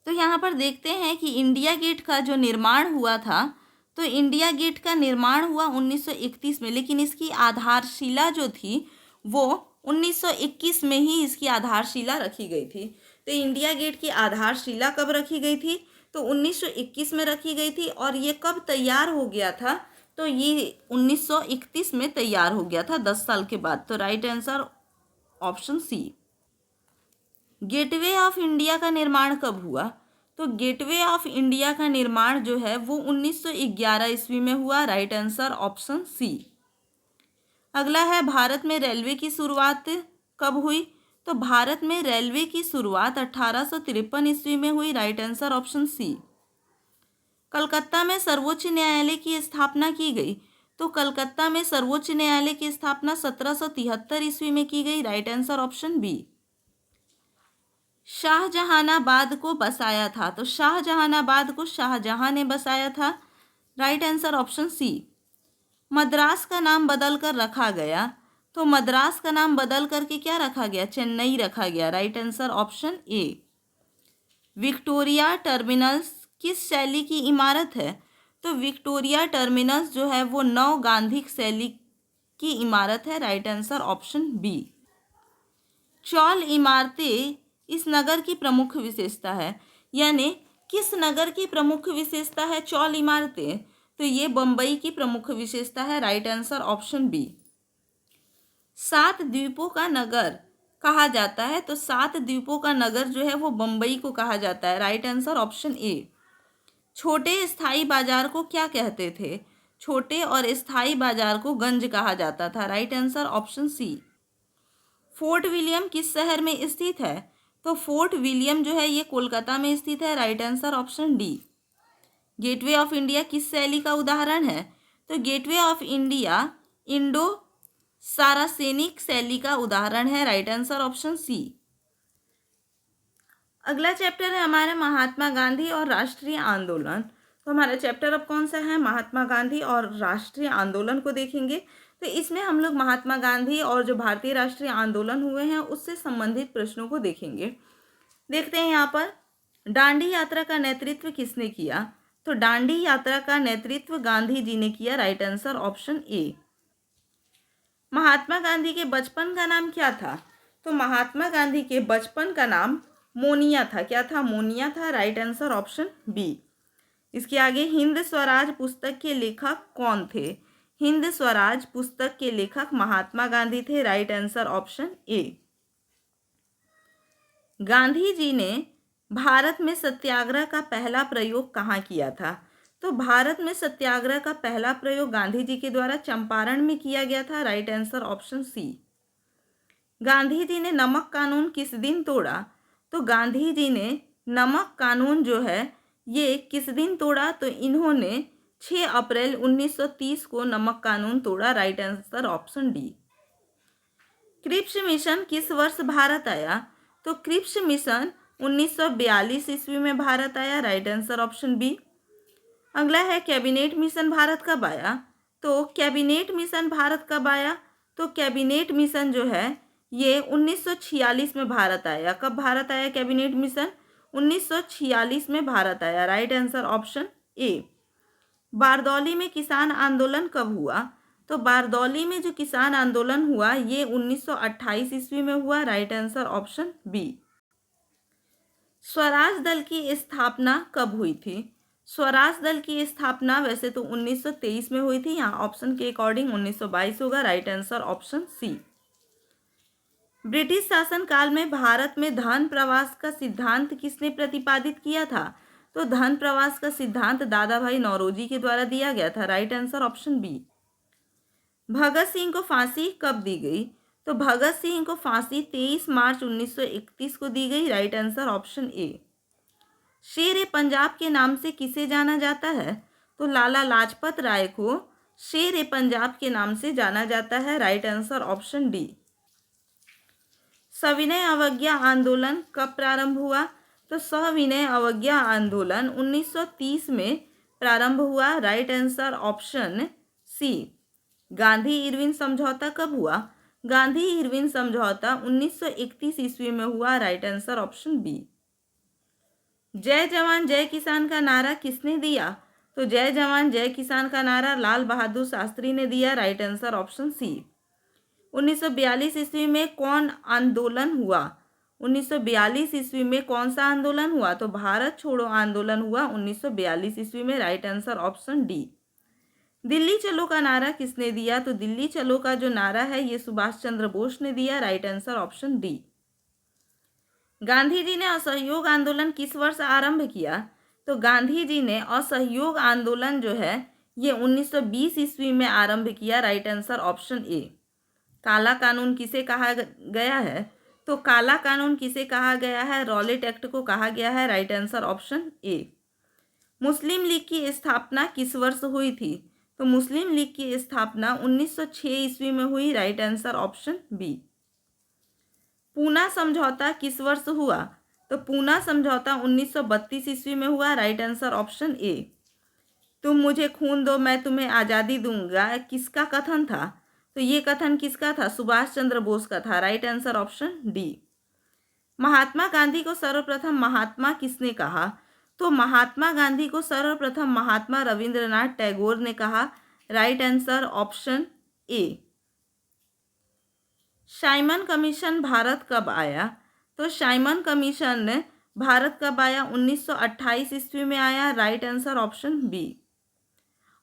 तो यहाँ पर देखते हैं कि इंडिया गेट का जो निर्माण हुआ था, तो इंडिया गेट का निर्माण हुआ 1931 में, लेकिन इसकी आधारशिला जो थी वो 1921 में ही इसकी आधारशिला रखी गई थी। तो इंडिया गेट की आधारशिला कब रखी गई थी? तो 1921 में रखी गई थी। और ये कब तैयार हो गया था? तो ये 1931 में तैयार हो गया था, 10 साल के बाद। तो right answer option C. Gateway of India का निर्माण कब हुआ? तो गेटवे ऑफ इंडिया का निर्माण जो है वो 1911 ईस्वी में हुआ। Right answer option C. अगला है, भारत में रेलवे की शुरुआत कब हुई? तो भारत में रेलवे की शुरुआत 1853 ईस्वी में हुई। Right answer option C. Calcutta में सर्वोच्च न्यायालय की स्थापना की गई। तो कलकत्ता में सर्वोच्च न्यायालय की स्थापना 1773 ईस्वी में की गई। Right answer option B. Shahjahanabad को बसाया था। तो शाहजहानाबाद को शाहजहां ने बसाया था। Right answer option C. Madras का नाम बदल कर रखा गया। तो मद्रास का नाम बदल करके क्या रखा गया? चेन्नई रखा गया। राइट आंसर ऑप्शन ए। विक्टोरिया टर्मिनस किस शैली की इमारत है? तो विक्टोरिया टर्मिनस जो है वो नवगांधिक शैली की इमारत है। Right answer option B. Chawl इमारतें इस नगर की प्रमुख विशेषता है। यानी किस नगर की प्रमुख विशेषता है चौल इमारतें? तो ये बम्बई की प्रमुख विशेषता है। Right answer option B. 7 द्वीपों का नगर कहा जाता है। तो 7 द्वीपों का नगर जो है वो बम्बई को कहा जाता है। राइट आंसर ऑप्शन ए। छोटे स्थायी बाजार को क्या कहते थे? छोटे और स्थायी बाजार को गंज कहा जाता था। Right answer option C. Fort William किस शहर में स्थित है? तो फोर्ट विलियम जो है ये कोलकाता में स्थित है। Right answer option D. Gateway of India किस शैली का उदाहरण है? तो gateway of India Indo Saracenic शैली का उदाहरण है। Right answer option C. अगला चैप्टर है हमारा महात्मा गांधी और राष्ट्रीय आंदोलन। तो हमारा चैप्टर अब कौन सा है? महात्मा गांधी और राष्ट्रीय आंदोलन को देखेंगे। तो इसमें हम लोग महात्मा गांधी और जो भारतीय राष्ट्रीय आंदोलन हुए हैं उससे संबंधित प्रश्नों को देखेंगे। देखते हैं यहाँ पर, दांडी यात्रा का नेतृत्व किसने किया? तो दांडी यात्रा का नेतृत्व गांधी जी ने किया। Right answer option A. Mahatma Gandhi के बचपन का नाम क्या था? तो महात्मा गांधी के बचपन का नाम मोनिया था। क्या था? मोनिया था। Right answer option B. इसके आगे, हिंद स्वराज पुस्तक के लेखक कौन थे? हिंद स्वराज पुस्तक के लेखक महात्मा गांधी थे। Right answer option A. Gandhi ji ने भारत में सत्याग्रह का पहला प्रयोग कहाँ किया था? तो भारत में सत्याग्रह का पहला प्रयोग गांधी जी के द्वारा चंपारण में किया गया था। Right answer option C. Gandhi ji ने नमक कानून किस दिन तोड़ा? तो गांधी जी ने नमक कानून जो है ये किस दिन तोड़ा? तो इन्होंने 6 अप्रैल 1930 को नमक कानून तोड़ा। Right answer option D. Cripps mission किस वर्ष भारत आया? तो क्रिप्स मिशन 1942 ईस्वी में भारत आया। Right answer option B. अगला है, कैबिनेट मिशन भारत कब आया? तो कैबिनेट मिशन भारत कब आया? तो कैबिनेट मिशन जो है ये 1946 में भारत आया। कब भारत आया कैबिनेट मिशन? 1946 में भारत आया। Right answer option A. Bardoli में किसान आंदोलन कब हुआ? तो बारदौली में जो किसान आंदोलन हुआ ये 1928 ईस्वी में हुआ। Right answer option B. Swaraj Dal की स्थापना कब हुई थी? स्वराज दल की स्थापना वैसे तो 1923 में हुई थी, यहाँ ऑप्शन के अकॉर्डिंग 1922 होगा। Right answer option C. British शासन काल में भारत में धन प्रवास का सिद्धांत किसने प्रतिपादित किया था? तो धन प्रवास का सिद्धांत दादा भाई नौरोजी के द्वारा दिया गया था। Right answer option B. Bhagat Singh को फांसी कब दी गई? तो भगत सिंह को फांसी 23 मार्च 1931 को दी गई। राइट आंसर ऑप्शन ए। शेर ए पंजाब के नाम से किसे जाना जाता है? तो लाला लाजपत राय को शेर ए पंजाब के नाम से जाना जाता है। Right answer option D. सविनय अवज्ञा आंदोलन कब प्रारंभ हुआ? तो सविनय अवज्ञा आंदोलन 1930 में प्रारंभ हुआ। Right answer option C. Gandhi Irwin समझौता कब हुआ? गांधी इरविन समझौता 1931 ईस्वी में हुआ। Right answer option B. जय जवान जय किसान का नारा किसने दिया? तो जय जवान जय किसान का नारा लाल बहादुर शास्त्री ने दिया। राइट आंसर ऑप्शन सी। 1942 ईस्वी में कौन आंदोलन हुआ? 1942 ईस्वी में कौन सा आंदोलन हुआ? तो भारत छोड़ो आंदोलन हुआ 1942 ईस्वी में। Right answer option D. Delhi चलो का नारा किसने दिया? तो दिल्ली चलो का जो नारा है ये सुभाष चंद्र बोस ने दिया। Right answer option D. Gandhi ji ने असहयोग आंदोलन किस वर्ष आरंभ किया? तो गांधी जी ने असहयोग आंदोलन जो है ये 1920 ईस्वी में आरंभ किया। राइट आंसर ऑप्शन ए। काला कानून किसे कहा गया है? तो काला कानून किसे कहा गया है? रॉलेट एक्ट को कहा गया है। राइट आंसर ऑप्शन ए। मुस्लिम लीग की स्थापना किस वर्ष हुई थी? तो मुस्लिम लीग की स्थापना 1906 ईस्वी में हुई। Right answer option B. Poona समझौता किस वर्ष हुआ? तो पूना समझौता 1932 ईस्वी में हुआ। राइट आंसर ऑप्शन ए। तुम मुझे खून दो मैं तुम्हें आज़ादी दूंगा किसका कथन था? तो ये कथन किसका था? सुभाष चंद्र बोस का था। Right answer option D. Mahatma Gandhi को सर्वप्रथम महात्मा किसने कहा? तो महात्मा गांधी को सर्वप्रथम महात्मा रविंद्रनाथ टैगोर ने कहा। राइट आंसर ऑप्शन ए। साइमन कमीशन भारत कब आया? तो साइमन कमीशन भारत कब आया? 1928 ईस्वी में आया। Right answer option B.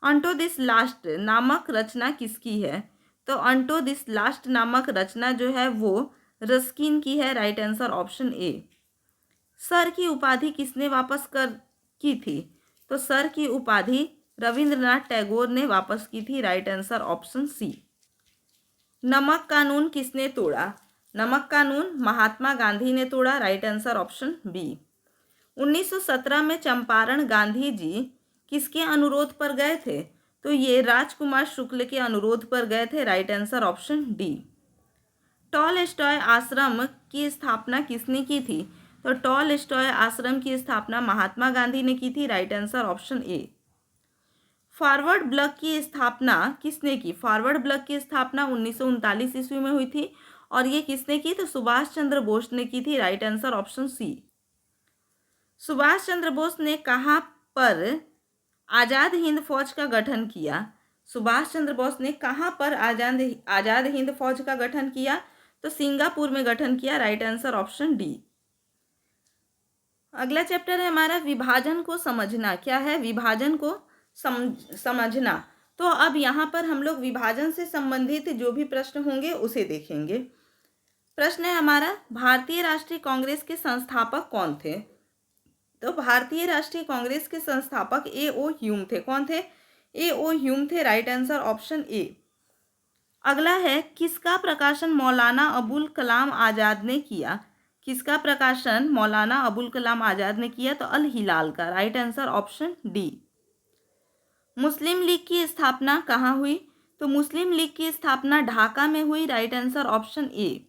Unto this last नामक रचना किसकी है? तो अंटो दिस लास्ट नामक रचना जो है वो रस्किन की है। राइट आंसर ऑप्शन ए। सर की उपाधि किसने वापस कर की थी? तो सर की उपाधि रविंद्रनाथ टैगोर ने वापस की थी। Right answer option C. नमक कानून किसने तोड़ा? नमक कानून महात्मा गांधी ने तोड़ा। Right answer option B. 1917 में चंपारण गांधी जी किसके अनुरोध पर गए थे? तो ये राजकुमार शुक्ल के अनुरोध पर गए थे। Right answer option D. Tolstoy आश्रम की स्थापना किसने की थी? तो टॉलस्टॉय आश्रम की स्थापना महात्मा गांधी ने की थी। राइट आंसर ऑप्शन ए। फॉरवर्ड ब्लॉक की स्थापना किसने की? फॉरवर्ड ब्लॉक की स्थापना 1939 ईस्वी में हुई थी। और ये किसने की? तो सुभाष चंद्र बोस ने की थी। Right answer option C. Subhash Chandra Bose ने कहाँ पर आज़ाद हिंद फौज का गठन किया? सुभाष चंद्र बोस ने कहाँ पर आज़ाद हिंद फौज का गठन किया? तो सिंगापुर में गठन किया। Right answer option D. अगला चैप्टर है हमारा विभाजन को समझना। क्या है? विभाजन को समझना। तो अब यहाँ पर हम लोग विभाजन से संबंधित जो भी प्रश्न होंगे उसे देखेंगे। प्रश्न है हमारा, भारतीय राष्ट्रीय कांग्रेस के संस्थापक कौन थे? तो भारतीय राष्ट्रीय कांग्रेस के संस्थापक A.O. ह्यूम थे। कौन थे? A.O. ह्यूम थे। Right answer option A. अगला है, किसका प्रकाशन मौलाना अबुल कलाम आज़ाद ने किया? किसका प्रकाशन मौलाना अबुल कलाम आज़ाद ने किया? तो अल हिलाल का। Right answer option D. Muslim League की स्थापना कहाँ हुई? तो मुस्लिम लीग की स्थापना ढाका में हुई। Right answer option A.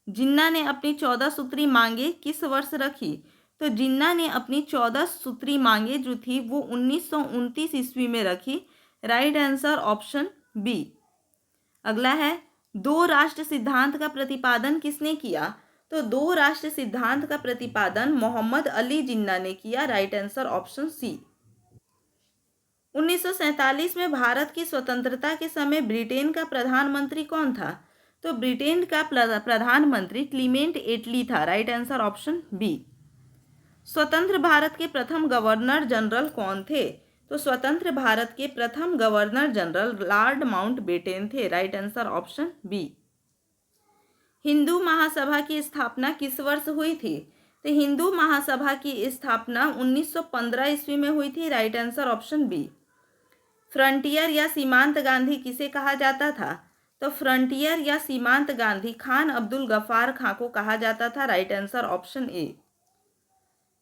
Jinnah ने अपनी 14 सूत्री मांगे किस वर्ष रखी? तो जिन्ना ने अपनी 14 सूत्री मांगे जो थी वो 1929 ईस्वी में रखी। Right answer option B. अगला है, दो राष्ट्र सिद्धांत का प्रतिपादन किसने किया? तो दो राष्ट्र सिद्धांत का प्रतिपादन मोहम्मद अली जिन्ना ने किया। राइट आंसर ऑप्शन सी। 1947 में भारत की स्वतंत्रता के समय ब्रिटेन का प्रधानमंत्री कौन था? तो ब्रिटेन का प्रधानमंत्री क्लीमेंट एटली था। Right answer option B. स्वतंत्र भारत के प्रथम गवर्नर जनरल कौन थे? तो स्वतंत्र भारत के प्रथम गवर्नर जनरल लॉर्ड माउंटबेटन थे। Right answer option B. Hindu Mahasabha की स्थापना किस वर्ष हुई थी? तो हिंदू महासभा की स्थापना 1915 ईस्वी में हुई थी। Right answer option B. Frontier या सीमांत गांधी किसे कहा जाता था? तो फ्रंटियर या सीमांत गांधी खान अब्दुल गफ्फार खां को कहा जाता था। Right answer option A.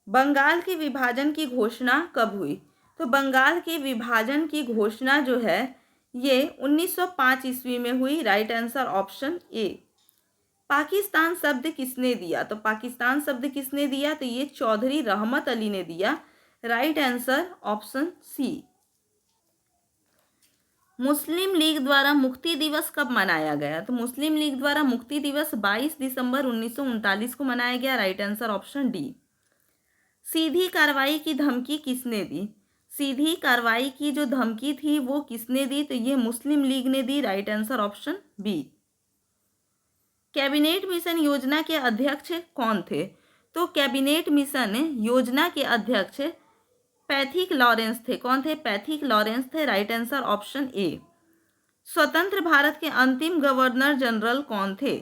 Bengal के विभाजन की घोषणा कब हुई? तो बंगाल के विभाजन की घोषणा जो है ये 1905 ईस्वी में हुई। राइट आंसर ऑप्शन ए। पाकिस्तान शब्द किसने दिया? तो पाकिस्तान शब्द किसने दिया? तो ये चौधरी रहमत अली ने दिया। Right answer option C. Muslim League द्वारा मुक्ति दिवस कब मनाया गया? तो मुस्लिम लीग द्वारा मुक्ति दिवस 22 दिसंबर 1939 को मनाया गया। Right answer option D. सीधी कार्रवाई की धमकी किसने दी? सीधी कार्रवाई की जो धमकी थी वो किसने दी? तो ये मुस्लिम लीग ने दी। Right answer option B. Cabinet mission योजना के अध्यक्ष कौन थे? तो कैबिनेट मिशन योजना के अध्यक्ष पैथिक लॉरेंस थे। कौन थे? पैथिक लॉरेंस थे। राइट आंसर ऑप्शन ए। स्वतंत्र भारत के अंतिम गवर्नर जनरल कौन थे?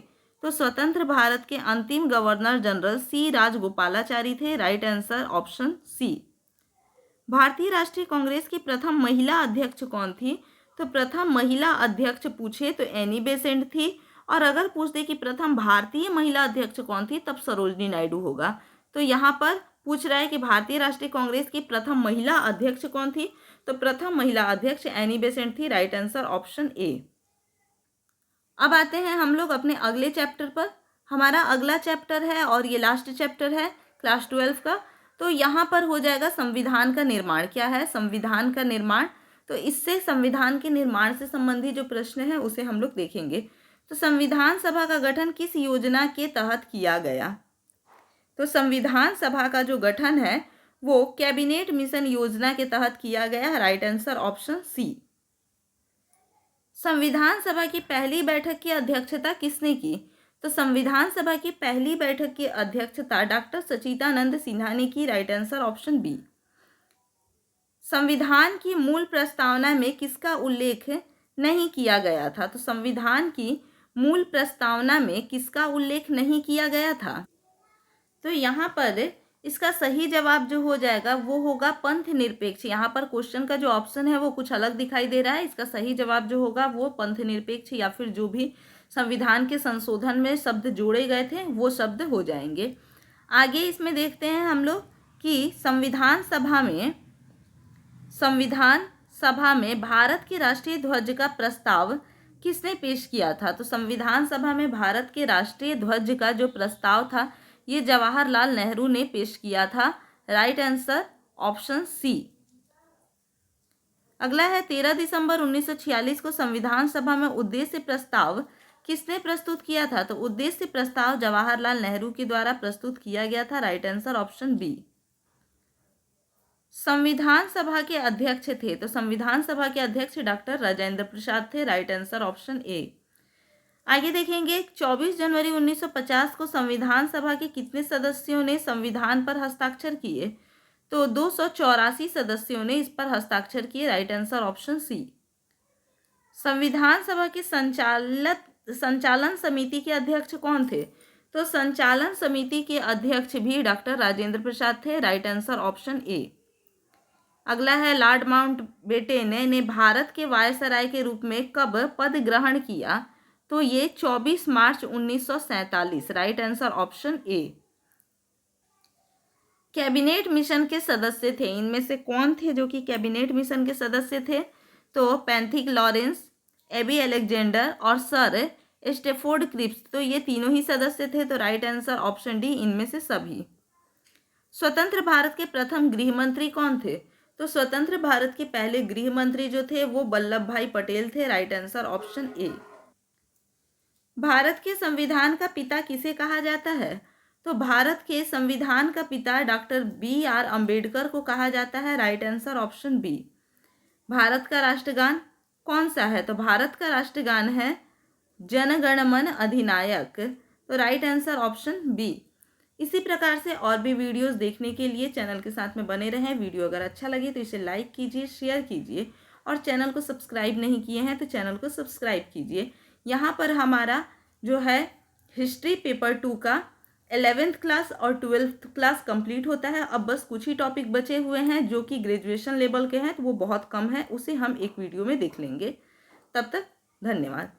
तो स्वतंत्र भारत के अंतिम गवर्नर जनरल सी राजगोपालाचारी थे। Right answer option C. भारतीय राष्ट्रीय कांग्रेस की प्रथम महिला अध्यक्ष कौन थी? तो प्रथम महिला अध्यक्ष पूछे तो एनी बेसेंट थी। और अगर पूछ दे कि प्रथम भारतीय महिला अध्यक्ष कौन थी तब सरोजनी नायडू होगा। तो यहाँ पर पूछ रहा है कि भारतीय राष्ट्रीय कांग्रेस की प्रथम महिला अध्यक्ष कौन थी? तो प्रथम महिला अध्यक्ष एनी बेसेंट थी। राइट आंसर ऑप्शन ए। अब आते हैं हम लोग अपने अगले चैप्टर पर। हमारा अगला चैप्टर है और ये लास्ट चैप्टर है क्लास 12 का। तो यहाँ पर हो जाएगा संविधान का निर्माण। क्या है? संविधान का निर्माण। तो इससे संविधान के निर्माण से संबंधित जो प्रश्न है उसे हम लोग देखेंगे। तो संविधान सभा का गठन किस योजना के तहत किया गया? तो संविधान सभा का जो गठन है वो कैबिनेट मिशन योजना के तहत किया गया। Right answer option C. संविधान सभा की पहली बैठक की अध्यक्षता किसने की? तो संविधान सभा की पहली बैठक की अध्यक्षता डॉक्टर सच्चिदानंद सिन्हा ने की। Right answer option B. संविधान की मूल प्रस्तावना में किसका उल्लेख नहीं किया गया था? तो संविधान की मूल प्रस्तावना में किसका उल्लेख नहीं किया गया था? तो यहाँ पर इसका सही जवाब जो हो जाएगा वो होगा पंथ निरपेक्ष। यहाँ पर क्वेश्चन का जो ऑप्शन है वो कुछ अलग दिखाई दे रहा है। इसका सही जवाब जो होगा वो पंथ निरपेक्ष या फिर जो भी संविधान के संशोधन में शब्द जोड़े गए थे वो शब्द हो जाएंगे। आगे इसमें देखते हैं हम लोग कि संविधान सभा में भारत के राष्ट्रीय ध्वज का प्रस्ताव किसने पेश किया था। तो संविधान सभा में भारत के राष्ट्रीय ध्वज का जो प्रस्ताव था ये जवाहरलाल नेहरू ने पेश किया था। Right answer option C. अगला है 13 दिसंबर 1946 को संविधान सभा में उद्देश्य प्रस्ताव किसने प्रस्तुत किया था। तो उद्देश्य प्रस्ताव जवाहरलाल नेहरू के द्वारा प्रस्तुत किया गया था। Right answer option B. संविधान सभा के अध्यक्ष थे। तो संविधान सभा के अध्यक्ष डॉक्टर राजेंद्र प्रसाद थे। राइट आंसर ऑप्शन ए। आगे देखेंगे 24 जनवरी 1950 को संविधान सभा के कितने सदस्यों ने संविधान पर हस्ताक्षर किए। तो 284 सदस्यों ने इस पर हस्ताक्षर किए। Right answer option C. संविधान सभा के संचालन समिति के अध्यक्ष कौन थे। तो संचालन समिति के अध्यक्ष भी डॉक्टर राजेंद्र प्रसाद थे। Right answer option A. अगला है लॉर्ड माउंटबेटन ने भारत के वायसराय के रूप में कब पद ग्रहण किया। तो ये 24 मार्च 1947। राइट आंसर ऑप्शन ए। कैबिनेट मिशन के सदस्य थे, इनमें से कौन थे जो कि कैबिनेट मिशन के सदस्य थे। तो पैंथिक लॉरेंस, एबी अलेक्जेंडर और सर स्टेफोर्ड क्रिप्स। तो ये तीनों ही सदस्य थे। तो राइट आंसर ऑप्शन डी, इनमें से सभी। स्वतंत्र भारत के प्रथम गृह मंत्री कौन थे। तो स्वतंत्र भारत के पहले गृह मंत्री जो थे वो वल्लभ भाई पटेल थे। राइट आंसर ऑप्शन ए। भारत के संविधान का पिता किसे कहा जाता है। तो भारत के संविधान का पिता डॉक्टर BR अम्बेडकर को कहा जाता है। Right answer option B. Bharat का राष्ट्रगान कौन सा है। तो भारत का राष्ट्रगान है जन गण मन अधिनायक। तो राइट आंसर ऑप्शन बी। इसी प्रकार से और भी वीडियोस देखने के लिए चैनल के साथ में बने रहें। वीडियो अगर अच्छा लगे तो इसे लाइक कीजिए, शेयर कीजिए और चैनल को सब्सक्राइब नहीं किए हैं तो चैनल को सब्सक्राइब कीजिए। यहाँ पर हमारा जो है हिस्ट्री पेपर 2 का 11th क्लास और 12th क्लास कंप्लीट होता है। अब बस कुछ ही टॉपिक बचे हुए हैं जो कि ग्रेजुएशन लेवल के हैं, तो वो बहुत कम है, उसे हम एक वीडियो में देख लेंगे। तब तक धन्यवाद।